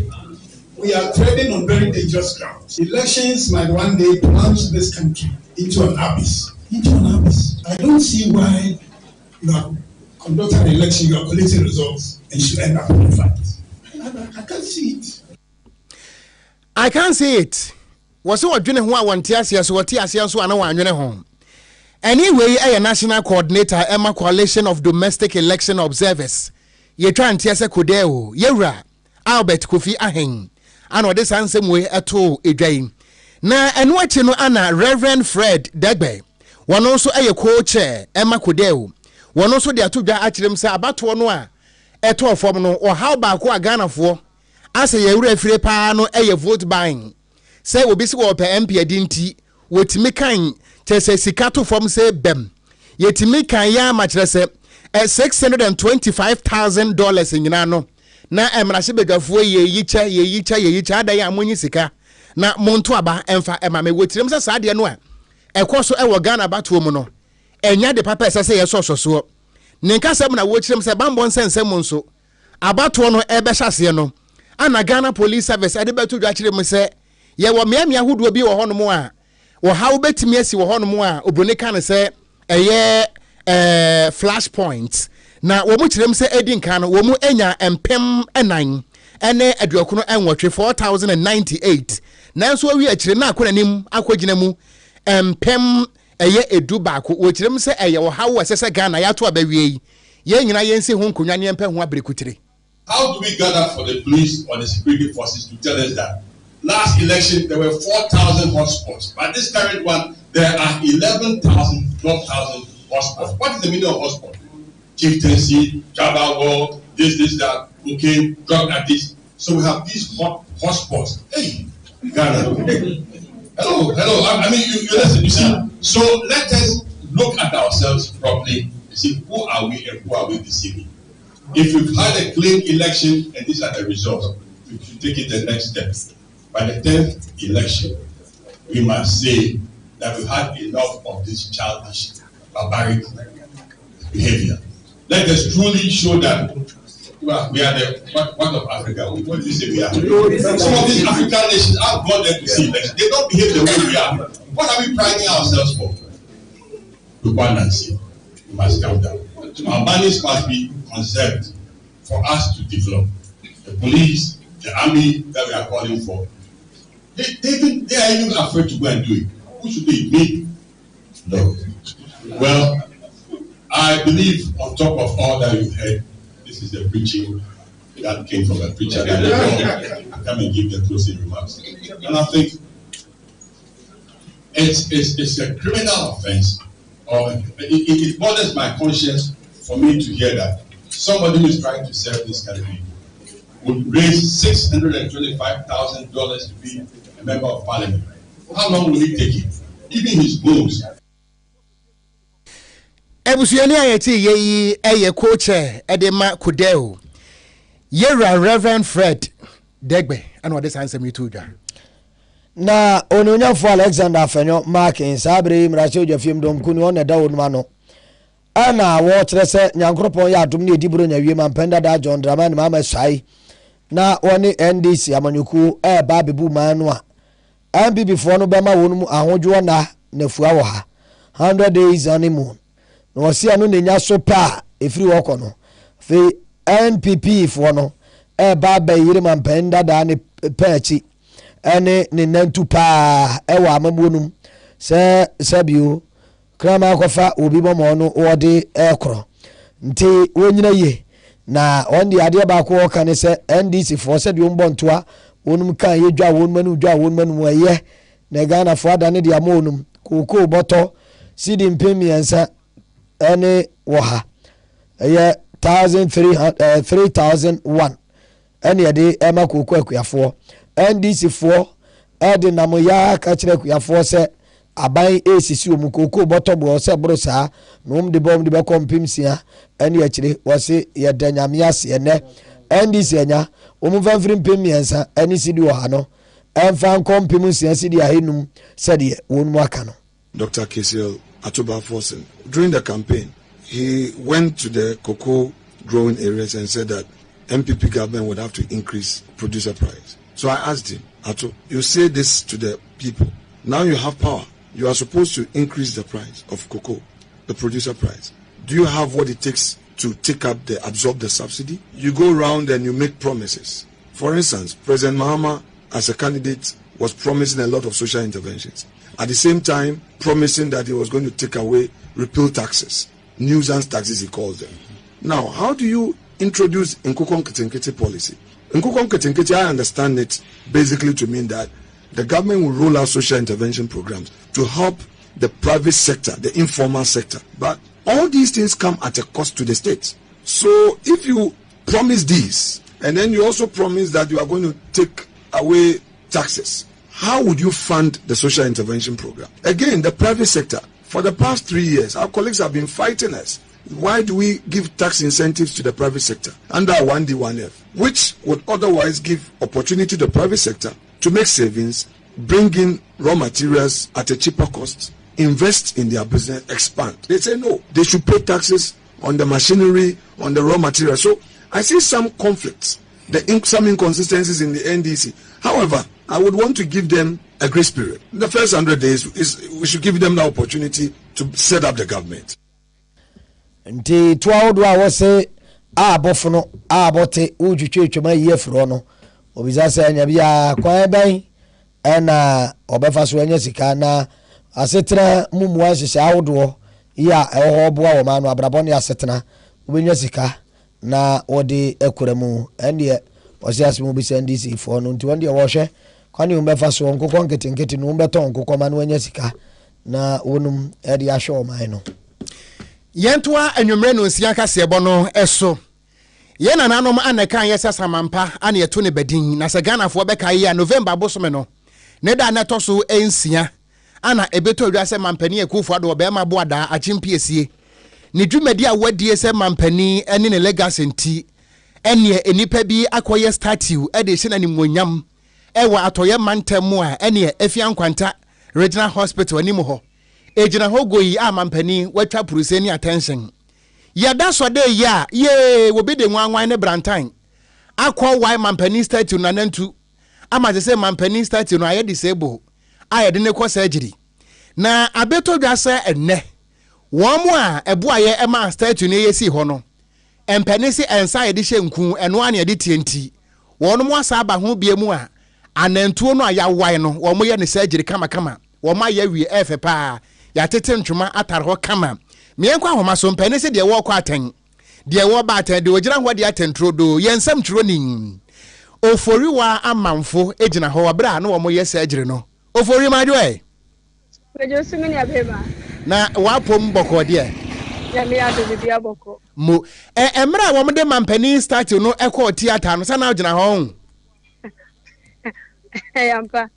We are treading on very dangerous ground. Elections might one day plunge this country into an abyss. I don't see why you have conducted an election, you are collecting results, and you should end up in a fight. I can't see it. I can't see it. Was so adwene ho a wonte asia so wote asia so ana wanwene ho. Anyway, a national coordinator Emma Coalition of Domestic Election Observers. Ye try and tiase kodeo. Yewra Albert Kofi Aheng. Ano de sansem we eto edwan. Na eno achi no ana Reverend Fred Degbe. Wono so eye co-chair Emma Kodeo. Wono so de atodwa akirem se abato no a eto ofom no o how ba ko Ghana fo. Ase yewra afire pa no eye vote buying. Say obi se wo pe MP adinti wotimi kan chese sikato from say bem yetimi kan ya ma kire se $625,000 nyina no na emrahye begafuo ye yicha ada ya amonyi sika na monto aba emfa ema me wotirem se saade no a ekoso ewo Ghana batuo mu no enya de papa se ye so nenka sem na wotirem se bambon sensem nso abatuo no ebe hyase no ana Ghana Police Service ade betu dwa kire mu se ye wo miamia hodo bi wo hono a wo ha obetimi asi wo hono a obrone kan se eye flash points na wo mu kirem se edin kan wo mu enya empem enan ene aduakuno enwotwe 4098 nanso awi akire na akonanim akogina mu empem eye edu baako wo kirem se eye wo ha wo sese Ghana ya to abawie ye nyina yensi ho nkonwa ne empem ho abrikutire. How do we gather for the police or the security forces to tell us that last election there were 4,000 hotspots, but this current one there are 11,000, 12,000 hotspots? What is the meaning of hotspot? Chieftaincy, tribal war, this, that, cocaine, drug addicts. So we have these hotspots. Hey, Ghana. Hello. I mean, you listen. You see. So let us look at ourselves properly and see who are we and who are we deceiving. If we've had a clean election and these are the results, we should take it the next step. By the 10th election, we must say that we've had enough of this childish, barbaric behavior. Let us truly show that we are the one of Africa. What do you say we are? Some of these African nations, I've got them to see that they don't behave the way we are. What are we priding ourselves for? Redundancy. We must come down. Our monies must be conserved for us to develop. The police, the army that we are calling for, they are even afraid to go and do it. Who should they be? No. Well, I believe on top of all that you've heard, this is the preaching that came from a preacher. I come and give the closing remarks. And I think it's a criminal offense, or it bothers my conscience for me to hear that somebody who is trying to serve this country would raise $625,000 to be a member of parliament. How long will it take him? Even his bones. Ebusuani ayeti yeyi eye coach edema kudeo yera Reverend Fred Degbe and what this answer me to John. Na onunya for Alexander Fenyo marking sabre mracho jafim dom kunu on da onma ana wo kyerese nyankropon ya adom ne ediburo nya wie mampenda da John Dramani mama sai na woni NDC amanyuku ba bebu manu a MPP for no bema wonu ahodwo na nafua wo ha 100 days honeymoon no wasi anu ne nya so pa efiri woko no fe NPP for no ba ba yire mampenda da ne pachi ene ne nantu pa wa amabuonum se bio krama kofa obi bomo no wode ekro nti wonyina ye na ondi ade ba ko ka ne se NDC for se de ombontoa wonum kan ye dwa wonmanu aye na Ghana for ada ne de amonum koko boto sidi mpemiensa ene wo ha aye 3001 ene de ema koko akuafo NDC for ede namoya ka kire akuafo se aban esisi omukoko boto bo se brosa no de bom de be kompimsia ene akire wose ye danyame ase ene NDC enya omufamfiri mpemiensa ene sidi wo ha no enfan kompimsia sidi ahenum sede wonu aka no. Dr. KaseÄ Atuba Forsen, during the campaign, he went to the cocoa growing areas and said that MPP government would have to increase producer price. So I asked him, Atu, you say this to the people. Now you have power. You are supposed to increase the price of cocoa, the producer price. Do you have what it takes to absorb the subsidy? You go around and you make promises. For instance, President Mahama, as a candidate, was promising a lot of social interventions. At the same time, promising that he was going to repeal taxes, nuisance taxes he calls them. Now, how do you introduce Nkukon Ketenkete policy? Nkukon Ketenkete, I understand it basically to mean that the government will roll out social intervention programs to help the private sector, the informal sector. But all these things come at a cost to the state. So if you promise these, and then you also promise that you are going to take away taxes, how would you fund the social intervention program? Again, the private sector, for the past 3 years, our colleagues have been fighting us. Why do we give tax incentives to the private sector under 1D1F, which would otherwise give opportunity to the private sector to make savings, bring in raw materials at a cheaper cost, invest in their business, expand? They say no, they should pay taxes on the machinery, on the raw material. So I see some conflicts, some inconsistencies in the NDC. However, I would want to give them a grace period. The first 100 days, we should give them the opportunity to set up the government. Nti twaodwa wose abofono abote ujutwetwema yefro no obiza se anya bia kwan ban na obefa so anya sika na asetena mumu ahyehyɛ awodo ya ɛwɔ boa wo ma no abrabɔ ne asetena obenya sika na wode ekuramu ɛne ɔse asemu bi sɛ NDC fo no nti wonde wɔhwɛ kwan ne obefa so nkokɔ nketenkete no obeton nkokɔ ma no anya sika na wonum ɛde ahwɛ o man no. Yentoa enwumre no nsia KaseÄ no eso ye nananom aneka yesa samampa ane eto ne badin na se Ghana fo beka ye November bosome no ne da na toso ensia ana ebeto odwa se mampani ekufo ado be ma boada achimpiesie ne dwumadi a wadie se mampani ene ne legacy nti ene enipa bi akoye statue e de hye na nimonyam e wa atoye mantemu a ene efia nkwanta regional hospital anim ho ejina ho goyi amampani watwa puruseni attention yada so de ya ye wo be de nwanwan ne brantan akọ why mampani statue na nantu ama se mampani statue no aye disable aye de ne ko surgery na abeto dwase enne wo mu a ebo aye ema statue ne yesi ho no empani se ensa ye de hyenku eno ane de tienti wo no mu asa aba ho bie mu a anantuo no aya wai no wo mo ye ne surgery kama wo ma ya wie efe pa ya tete ntwoma atare ho kama miekwa homa so mpani se de wo kwa aten de wo ba aten de ogira ho de atentro do yensam twro nin oforiwa amanfo ejina ho abra na wo mo ye surgery no ofori ma de Pejo simi ya beba na wapom boko de ya mi ado bi aboko mo emra wo mo de mampani start no ekọ theater no sana ojina ho yampa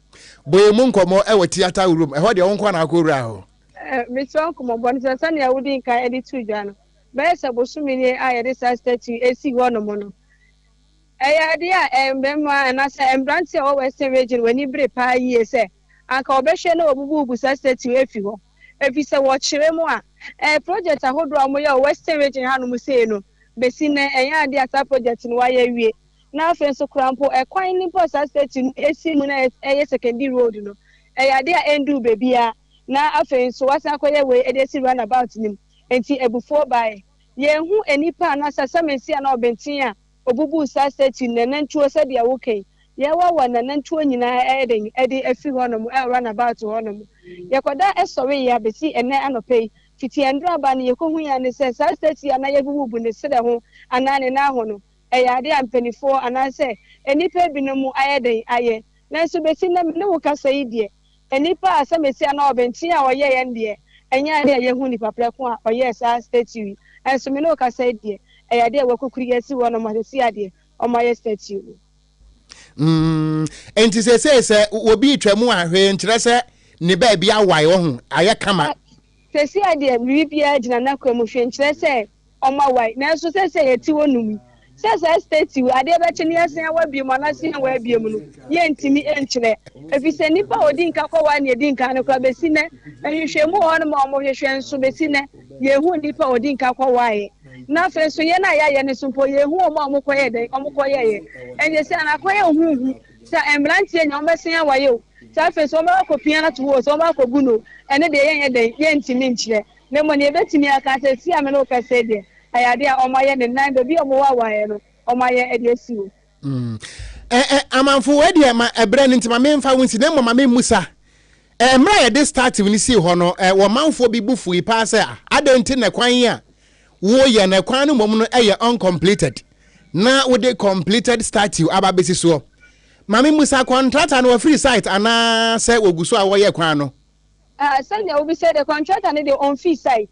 boye mu nkomo e wo theater room e ho de won kwa na akowura ho mi so nkomo bon sana ya wudi nka edit tudwa no be se bosumi ni ayede sa statue esi ho no mo no ya dia embema na se embranti o western region wani bre pa yi se anka obehwe na obubu sa statue efi ho efi se wo kire mu a project ahodo amoya western region hanu mu sei no besi ne eya dia sa project no wa ya wie na afen so krampo ekwan ni po sa statue esi mu na eye secondary road no eya dia endu bebia na afen so wasa akoye we edesi run about nim enti ebufo bai ye hu enipa na sasamesi na obentin a obubu sa statue nenantuo se dia wokai ye wa nanantuo nyina ede afi honom run about honom ye koda esori ya besi ene anopei fiti endra ba ne ye kohu ya ne se sa statue na ye bubu ne se de ho anane na ho no ya de ampanifo anase enipa binom ayeden aye na so besi ne wo kasa yi de enipa asamesi na obentin a oye ye de enya de ye hu ni papreko a oye sa statue enso me no kasa yi de ya de wakukuri yesi wo no ma se ade o ma ye statue enti se obi twemu ahwe nkyere se ne ba bia wai wo hu aye kama se ade bibia gina na kwamu hwe nkyere se o ma wai na so se yeti wonum se statue ade be kye ne yesen wa bi mo na se wa bi mu no ye ntimi enkyere efi se nipa odi nka kwa wa ne edi nka ne kwa besi ne ehwehwe mu ho no ma mo hwehwe nso besi ne ye hu nipa odi nka kwa wa ye na fe so ye na ya ne so po ye hu o ma mo koye den o mo koye ye enye se na koye hu sa embrantie nya o besen wa ye o sa fe so ma ko pia na to wo so ma ko buno ene de ye den ye ntimi nkyere ne mo ne betimi aka se si ame no ka se de ayade a o ma ye ne nan de bi o mo wa ye no o ma ye e de si o amanfo we de ma ebre ne ntima me mfa wonsi ne mo ma me musa emra ye de start ni si ho no wo manfo bi bufu ipa se adenti ne kwan ya wo ye ne kwan no mom no eye uncompleted na wo de completed statue ababesi so mami musa contractor no free site ana se oguso a wo ye kwan no Sunday will be said the contractor and the on fee site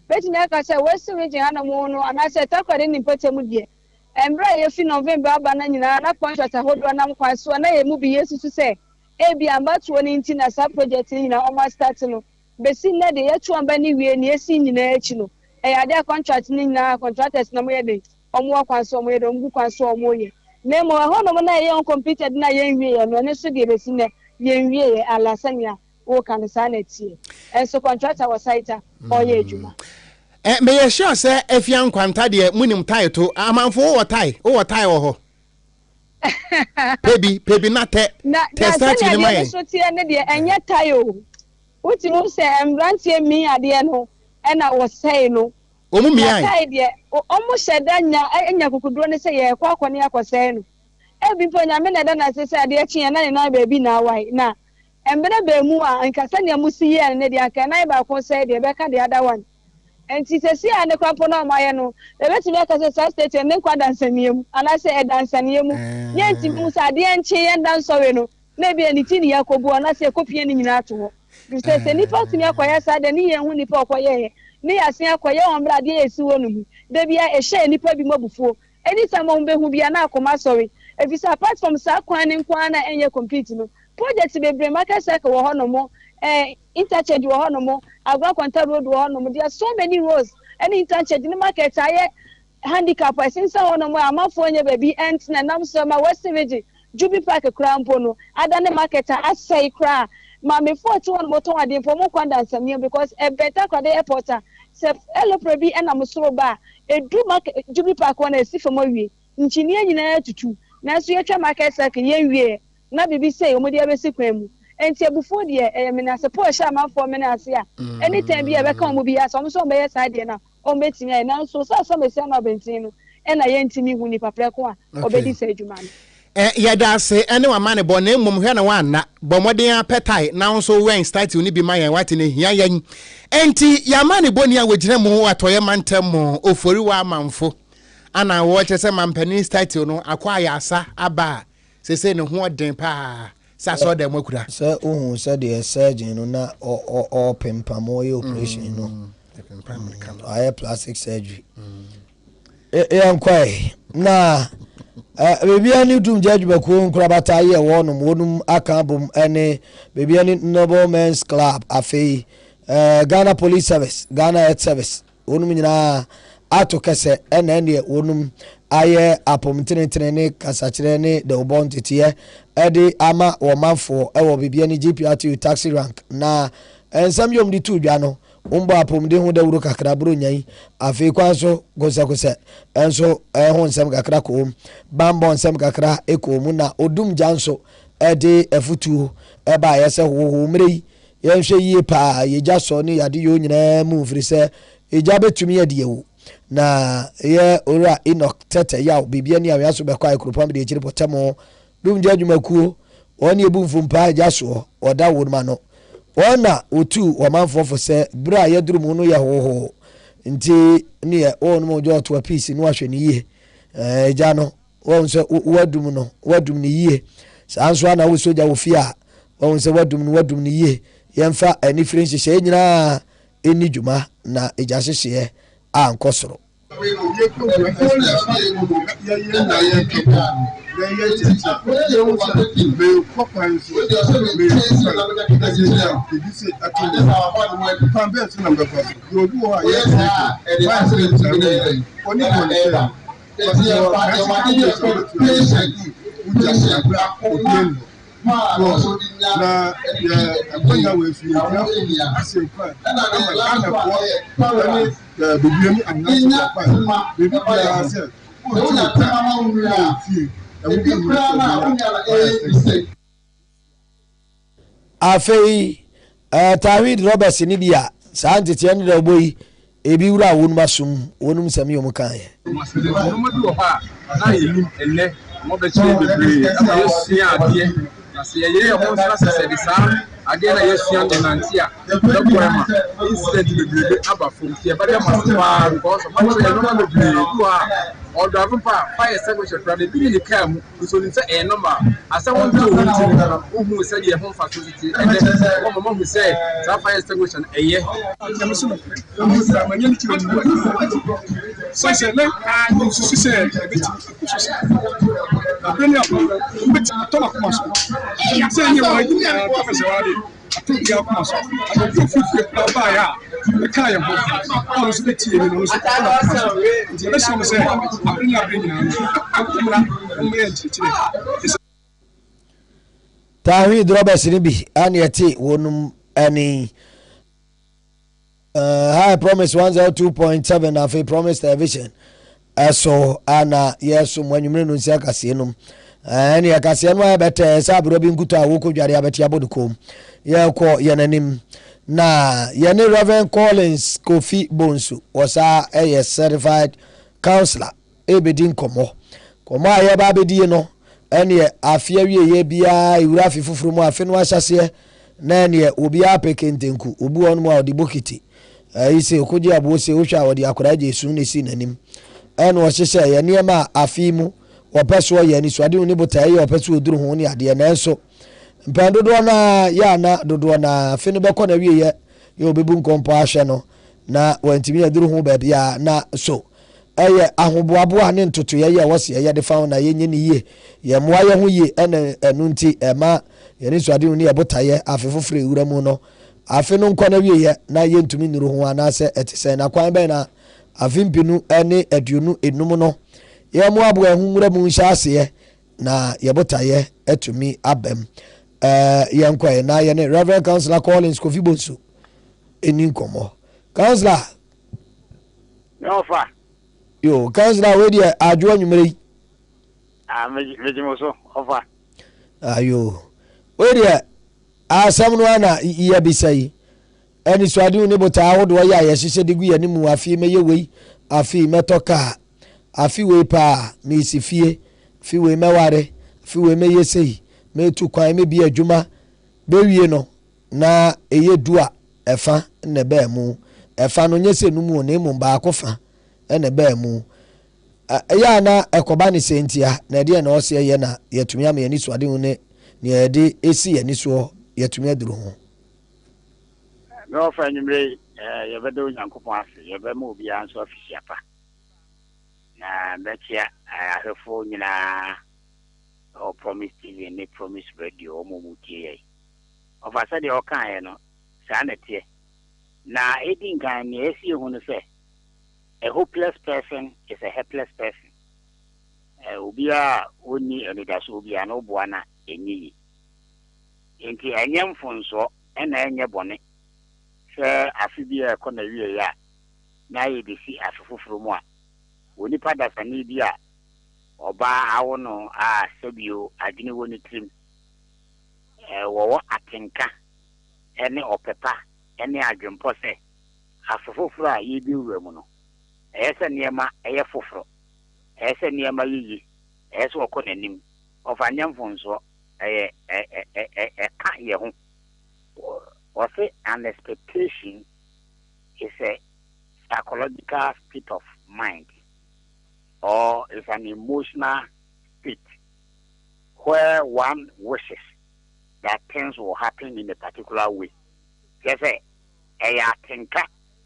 bet me ka say western region ana mo no ana se takwade ni potemu die embra ye fi November aba na nyina na contractor hodo na mkwan so na ye mu bi yesu to say ebi amba to ni nti na sa project ni na o ma start no besi na de ye to amba ni wie ni esi nyina echi no ya de contract ni na contractors na mo ye de omo kwan so mo ye de omo kwan so mo ye na mo ho no na ye on completed na ye wie ye no ne so de besi na ye wie ye alasania o kan sa na tie so contractor was site o ye adwuma me ye sure say efia nkwanta de munim title amanfo wo tie wo ho pebi na te start ni mai so tie ne de enye tie o uti mo se embrantie mi ade no e na wo sei no omu mi ai tie de omu sheda nya kokuduro ne se ye kwa akone akosei no e bi po nya me na da na se ade akye na ne na ba bi na wai na embere ba mu a nkasa ne amusi ye ne de aka na ba ko sei de be ka de other one enti se si ane kwapo na ma ye no e betimi aka se sa state ne kwa dansaniem ana se e dansaniem ye enti mu sa de enche ye dansowe no na bi ani ti ni yakobu ana se kopie ni nyina to ho se ni pa timi akoya sa de ni ye hu ni pa akoye ni asen akoye on bra de esi wonu mu de bia e hye ni pa bi mabufuo eni samo mbe hu bia na akoma sorry if is apart from sa kwan ni kwan na enye complete no project bebre makasa ka wo ho no mo interchange wo ho no mo agwa kwanta road wo ho no mo there are so many roads any interchange ni market aye handicap since ho no mo amafo nye baby ent na nam so ma west region jubi park krampo no adane market asai kra Mammy 41 motor I did for more dance because a better crowd airport. Sef elo prebi na musoro ba edu market Jubilee Park one esi for mawie engineer nyina tutu na so yetwa market circle ye wie na bibi say omodi abesi kwan mu enti ebufo de me na support sha manfo me na ase a anytime bi e be kan mu bi aso so be yes ade na o betimi na so so me se na bentin no e na ye ntimi hu ni papreko a obedi se adwuma no yada se ene wa mane bo na mmom hwe na wa na bo modern appetite na so wen start ni bi ma yan wate ne hia yan enti ya mane boni a wogire mu atoye mantem ofori wa amanfo ana wo che se mampani start no akwa ya asa aba se ne ho den pa sa so dem akura se ohun se de surgeon no na o pempamo ye operation no pempam kan I plastic surgery kwai na baby ani dum judge ba ko nkrabata ye wonum aka bom ene baby ani noble men's club afei Ghana Police Service Ghana Health Service wonum nyina ato kese ene ne wonum aye apomtenetene ne kasachire ne de obontete ede ama wo manfo ewo baby ani GPRT taxi rank na ensam yom di tu dwa no umba apomde hu de wuro kakra bro nyan afei kwanso gosa enso ho nsem kakra ko bambo nsem kakra ekomu na odum janso ede efutu eba yese ho mrei yenhwe yie pa yeja so ne yade yo nyina mu firi se eja betumi yade yewu na ye ora Enoch tete yaw bibia ni awiaso be kwa ekropam de echiri potamo dum jadwumakuo oni ebumfumpa eja so oda wonma no ona otu wamanfo fo se bra yaduru mu no ye hoho nti ne onu mo jo to a piece no ahwe ne yie eja no won se wadum ne yie sanso ana wo soja wo fia won se wadum ne yie yemfa ani french hye nyina eni dwuma na eja hye ankosoro na ya we fi asempa na bibiani anna pa bibi ya se afei Tawid Roberts ni bia saa ntete ne da boyi ebi wura wonu masum wonum sami yom kan ye na yenim enne mo be chire bebre ama yesia ade na se ye ho nsa se de sa ade na yesia de nantia dokwema instead bebre aba from tie ba de maspa because ma che no ma bebre ku a odo afa fire extinguisher prade bi ni kam so ni se e number asa won to won ti na ohu se de ho fa so ti ene mo mo hu se sa fire extinguisher eye am so no ma nyam ti won so se le a ni so se be ti abeni apo be ti to ma kuma so se ni wa ni professor wa de to ya kuma so a do fufu ba ya ka ya ho o so be ti ni no so ti be so se Tawid Roberts ni bi ani eti wonum ani high promise 102.7 afi promise television so ana yeso mwanumre no nsia kase num ani akase no abete sa abro bi nkuto awokodware abete abodukom ye ko yenanim na yene Reverend Collins Kofi Bonsu osa certified counselor ebedin komo aye ba bedi no ene afia wieye bia ewura afifufuru mu afi no ahyase na ene obi apekentenku obu onu mu odi bokiti ise Okogyeabour se ohwa odi akora Jesu ne si nanim ene o hyehye ye ne ma afi mu opeso ye ni so ade oni botaye ye opeso oduru ho ne ade na enso mpandodo na ya na dodo na afi no bekọ na wieye ye obebu nkompo ahwe no na wantimi aduru ho ba bia na so eye ahoboabo ne ntoto ye wose ye de fa na ye nyini ye ye moa ye ho ye ene enu nti ema ye ni so ade ni ye botaye afefofre ewura mu no afe no nkọ na wie ye na ye ntumi nuru ho ana se etise na kwan be na afimpinu ene aduonu enum no ye moa abo ehunwura mu nhyase ye na ye botaye etumi abem yankwa na ye ne Reverend Councillor Collins Kofi Bonsu eni nkomo Councillor Yofa yo Councillor we dia adwo anwumere mejimoso ofa ayo we dia asam no ana iya bisai eni so ade ne bota awodo ya ye hihye de gu ya nimu afi meye wei afi metoka afi wei pa me sifie afi wei meware afi wei meye sei me tu kwan me bi adwuma be wie no na eye dua efa ne ba mu efa no nyese numu ne mu ba akofa ene ba mu ya na ekoba ne sentia na de na ose ye na yetumi am ye ni so ade hu ne ye de esi ye ni so yetumi aduru ho no fa nyimre ye bedo nyankopon ase ye be mu bia nso afisi apa na betia ahefo nyina o promise TV ne promise radio o mutie of I said the Okran no sanity na edin kan ne esi hu no say a hopeless person is a helpless person obia oni enidaso obia no boa na enyi enti anyam fonso na enye bone se afibia ko na wie ya na ye bisi afufufuru mu a oni pada sani bia oba awo no sabio adwene woni trim wo atenka ene opepa ene adwempo se afufufuru a ye bi wura mu no ese niema eye foforo ese niema yiyi ese okonanim ofanyam fonso ka ye ho or say an expectation is a psychological state of mind or is an emotional state where one wishes that things will happen in a particular way. Just say, I think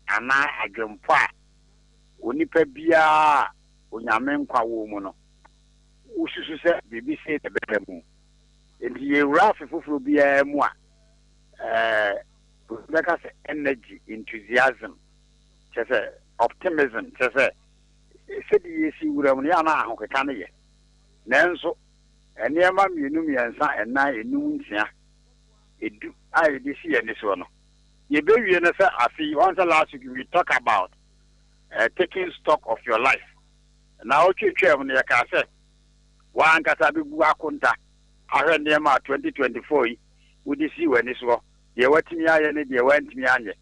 and I jump onipa bia onyame nkwa wo mu no ususu se bibi se te bemu enti ye rafi fufuru bia mu a beka se energy enthusiasm chese optimism chese se di yesi wura mu ya na ahokeka ne ye nanso eniema mienu miensa ena enum ntia edu ai de si ye ne so no ye be wie ne se afi once last week we talk about taking stock of your life. Now, when you can say, one Casabu Akunta, I heard near 2024, would you see when this war? You went to me, and you went to me, and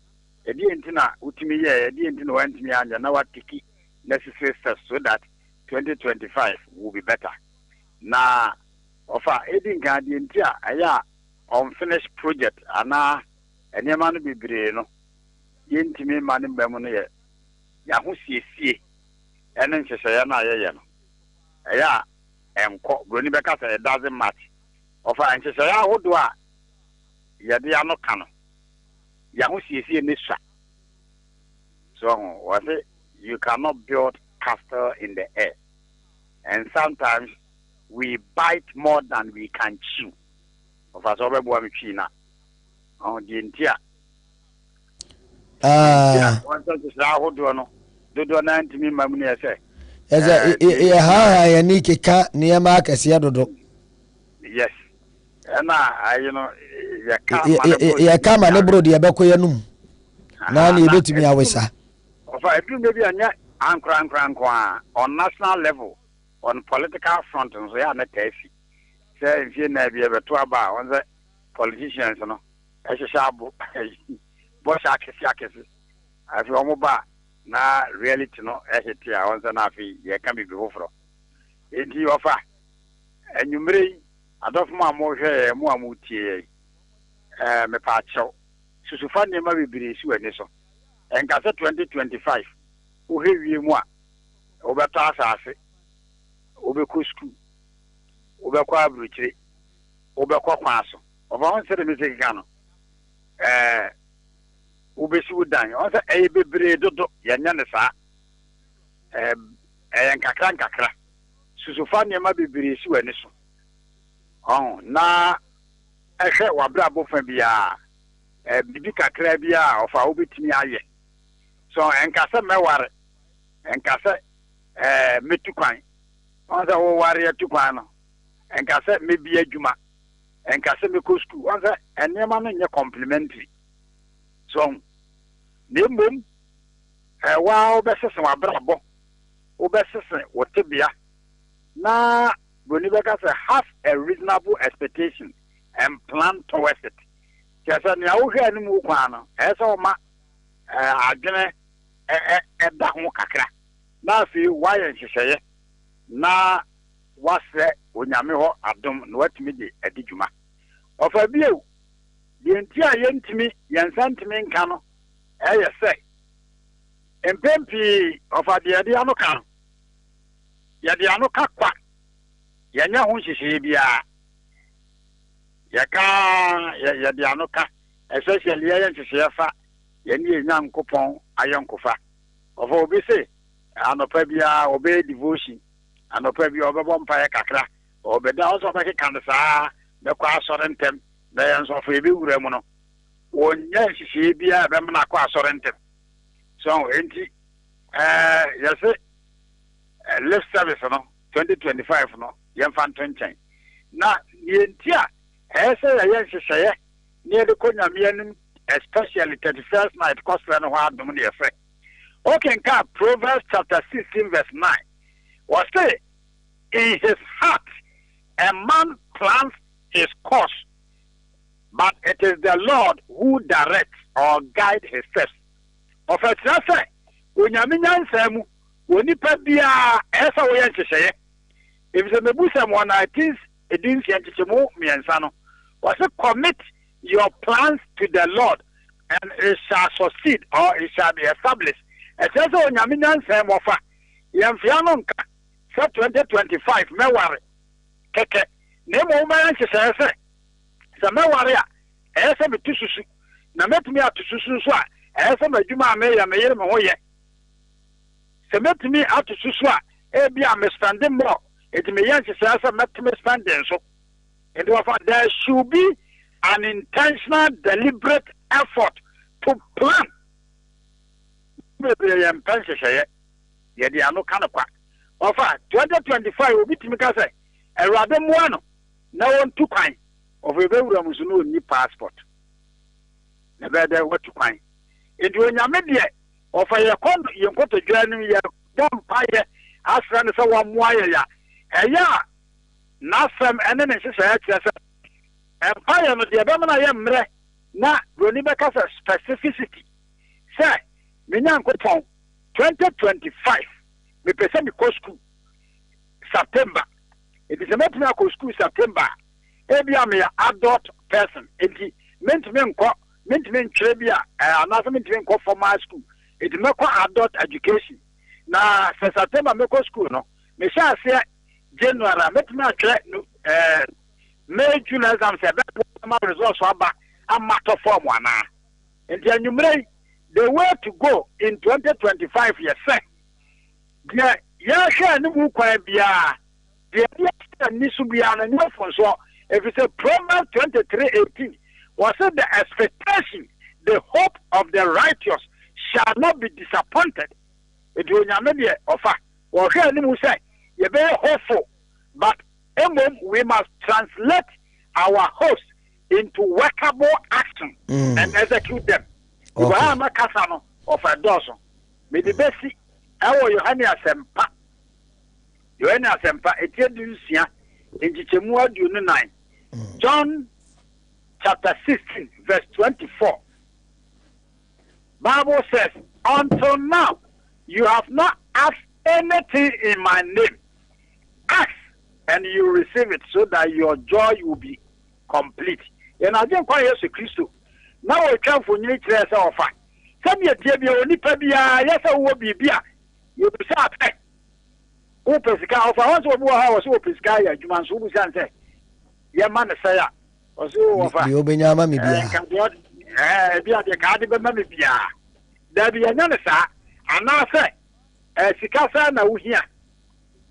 you didn't know, Utimi, you didn't know, and me, and you know what Tiki necessary steps so that 2025 will be better. Now, of our aiding guardian, I unfinished project, and now, and your man be brino, intimate money bemonia. Ya hu sie ene nhyehyɛ na ayɛ no ɛya enko broni bɛka sɛ it doesn't match of a nhyehyɛ ahodo a yɛde ya no ka no ya hu sie ne sua so what you cannot build castle in the air, and sometimes we bite more than we can chew of us over boa me na on the intia want to say ahodo no dodo na ntimi mamu ne say ha ya ni keka ne ma akase dodo yes na you know ya kama ne bro de bekoye num na na ebetimi awesa ofa edu maybe anya ankran on national level on political front so ya na tafi say if you na be beto aba on the politicians no ehihabo bo sha akese afi omoba na reality no ehiti a on na afi ye kan bi hofro enti ofa enumre adofo ma mo hwe mo amutie me pa chaw susufa ne ma bibiri si wani so enkase 2025 o hewie mu a obeto asase obekọ school obekọ abruchire obekọ kwaso oba on se de music kan no ubesi udan on se bebere dodo yanya ne sa nkakra susufa ne ma bibiri si wani so na ehwe wabra bofa bia bibi kakra bia ofa obetimi aye so enkase meware enkase metukwan on se wo ware atukwan no enkase mebi adwuma and Casemiko school, and Yaman complimentary. So, Nimbum, a wow, Besses and Brabo, Obesses, what Tibia. Now, Bonibaka have a reasonable expectation and plan towards it. Just a new Mukwana, as all my agene at that Mukakra. Now, see why she say, now, what's that when Yamiho Abdom, what me a dijuma. Of a view, the entire yen to me, Yan Santimin Cano, I say. And Pempi of a Diadiano Cano. Yadiano Kakwa. Yanya Hunshibia Yaka Yadianoka, especially Yan Shefa, Yanni Nam Coupon, Ayon Kofa. Of Obese, Anopebia, obey devotion, Anopebia over Bompire Kakra, or Bedaus of a Canasa, the Qua Sorentem, the Yans of Ebu Remono, one Yan Shibia, Bemana Qua Sorentem. So, yes, left service, no, 2025, no. Yan fan 20. Now, Yentia, as I say, near the Konyamian, especially 31st night, cost and hard money effect. Okay, Proverbs chapter 16, verse 9. Was say, in his heart, a man plans his course, but it is the Lord who directs or guides his steps. Of a say, when Yamin Samu, when you pay the as I want to say. If the Mebusa one, I think it didn't see me and Sano. Was to commit your plans to the Lord, and it shall succeed or it shall be established. It says, "Oh, Yaminan Sam offer Yamfianonka, so 2025, me worry. Keke, name woman, she says, some warrior, as a Tusu, na met me out to Susua, as a Juma may a mayor Moye. So met me out to Susua, Ebia, me standing more. It may answer as a mathematical standing. So, there should be an intentional, deliberate effort to plan. Maybe I'm pensing, yeah, they are no kind of quack. Of 2025 will be to me, a rather one. No one too kind of a very new passport. Never there what to find. It will not media of a con, you got to join me, vampire, as run so one wire. Yeah, Nasam and then it's a empire of the Abamana Yamre, not Ronibaka's specificity. Say, Minyan Coupon 2025, we present the school September. It is a medical school September. Maybe I'm an adult person. It meant me Trebia, another meant me for my school. It is not adult education. Now, September medical school, no. Me shall say. January, met me at May, June, as I'm saying, my results are back. I'm matter form one. And then you may the way to go in 2025, yes, sir. Yeah, no quite be the needs to be an enough. So if it's a Proverbs 23:18, was it the expectation, the hope of the righteous shall not be disappointed. It will not be offer. Or here, you say. You're very hopeful, but we must translate our hopes into workable action and execute them. You are not Casano of a dozen. May the best see our Yohania Sempa. Yohania Sempa, a Tedusia in Chichemua June 9. John chapter 16, verse 24. Bible says, until now, you have not asked anything in my name. Ask and you receive it so that your joy will be complete. And I don't quite yes, Christ. Now we come for new dress offer. Some year, only Pabia, yes, I will be beer. You be sad. Open the car of a house of hours, open sky, you must say, your man, say, or so of you be your mammy. Be the card, mammy, there be another, sir, and now say, Sikasa, now here.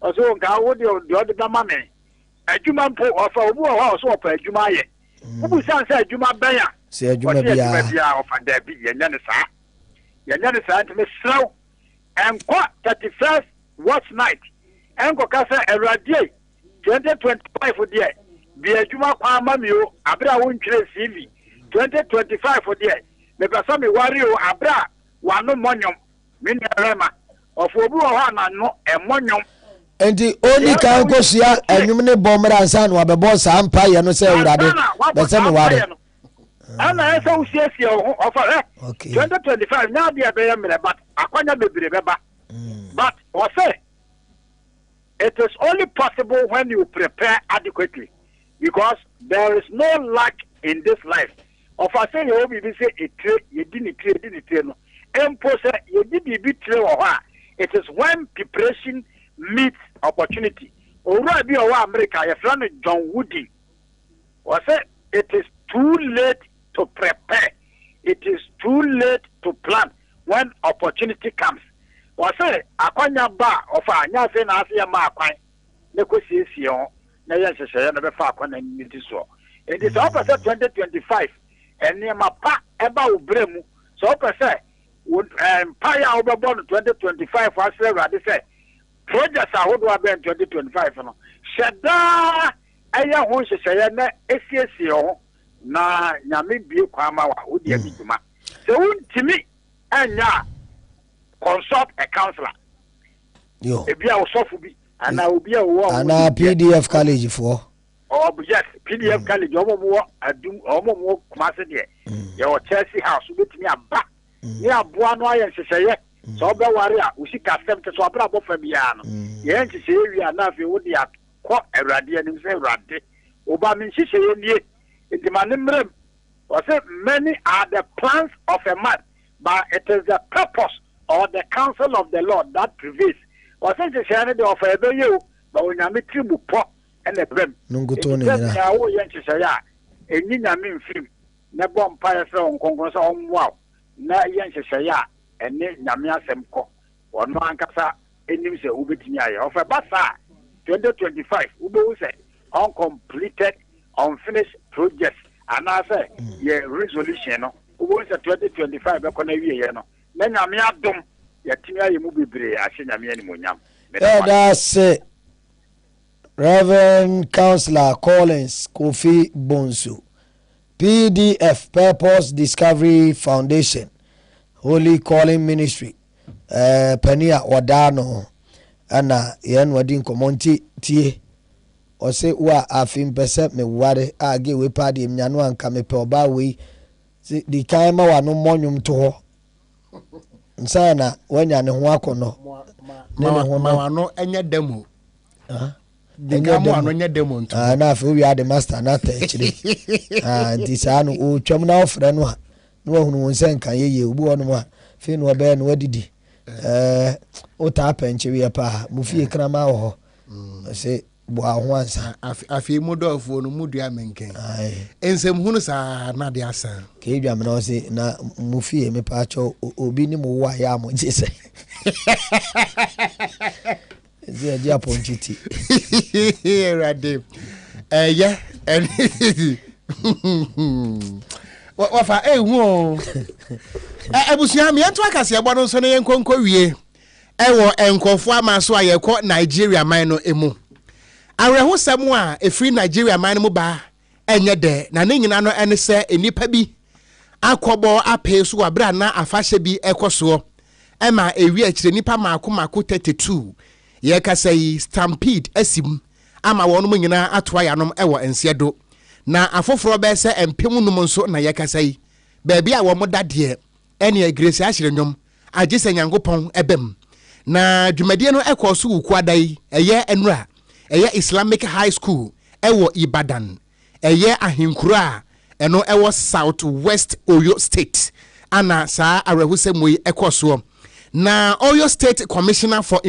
Also, go the other mammy. A Juman po of a house or a Jumaye. Who said Juma Baya? Say Jumabia of a Debbie, Yanasa. Yanasa to Miss Slow and what 31st watch night. And Casa a radiate 2025 for the be a juma kwa mamio abra won twere CV 2025 for there me pesa me worry o abra wano monyom me rema of obu ho na no e monyom enti oni kan kosia enwum ne bomra ansa no abebo sa ampa ye no se urade be se me ware ana esa usiesie ho ofare 2025 na dia be ye mere but akwanya bebre beba but o say it is only possible when you prepare adequately because there is no luck in this life. Of I say you be say a trade, you didn't trade no. Impose you did be trade or it is when preparation meets opportunity. Already be America, your friend John Woody. Or say it is too late to prepare. It is too late to plan when opportunity comes. Or say akwanya ba of anya say na ase ma akwan ne ko siesie ho na ye hyehyɛ na be fa akwan ni ti so. It is opposite 2025 and near my pa eba ubremu so opposite empire over born 2025 for say say projects are hold up in 2025 no sheda aya ho hyehyɛ na esiesie ho na nyame bie kwama wa odi abiduma so untimi anya consult a counselor yo ebia osofu bi ana obi a wo ana PDF college for oh yes PDF college omo adum omo kumase de ye o Chelsea house betimi aba ye aboa no aye hyehyɛ so be ware a usika sem te so abra bofa bia no ye hyehyɛ wi ana afi wo de akɔ awrade anim se awrade oba men hyehyɛ nie intimane mrem o say many are the plans of a man but it is the purpose or the counsel of the Lord that prevails. Or since the Shana of a you, but when I meet tribu pop and the brim. Nungutoni, and Nina mean film, never umpire on Congress on wow, na Yanshaya, and Namia Semco, or no Ancasa, and Nims Ubitinia of a Bassa 2025, Ubu say, uncompleted, unfinished projects, and I say, yeah, resolution, who was a 2025 economy. Then I'm yadom yatimia yemu bebre ahye nyame animonyam. That's it. Reverend Councillor Collins Kofi Bonsu, PDF Purpose Discovery Foundation, Holy Calling Ministry, Penia Wadano, Anna Yen Wadin Komonti Tie, or say wa afim percent me ware a give we party mnyano anka me pe oba we the kaima wa no monyum to ho. Nsana wanya ne ho akono ma no enye demo enye mo ano enye demo nto na afi we are the master na ta ekire disano o twam na ofre no a no hunu wonsen kan yeye obu ono a fe no obe no wadidi o ta penche we pa mu fie krama wo ho se bo aho ansa afi modofo no mudu amenken ensem hunu sa na de asa ke edwa me no se na mu fie me pa cho obi ni mu wa ya mo jese ze dia ponchiti rade yeah wafa hu abusia me ento akase egbo no so ne yenkonko wie ewo enkofo amaso ayekọ Nigeria man no emu areho semu a efri Nigeria man mu ba enye de na ne nyina no ene se enipa bi akobo apeso abra na afahye bi ekoso ema ewi akire nipa mako 32 ye kasai stampede asim ama wonu mu nyina atoa yanom ewo ensiedo na afoforo be se empem num nso na ye kasai baabi a wo mo dade ene agresi ahyire nwom agese nyankopon ebem na dwumadie no ekoso wuku adai eye enura eye Islamic High School ewo Ibadan eye ahinkura eno ewo Southwest Oyo State ana saa arehusem yi ekoso na Oyo State Commissioner for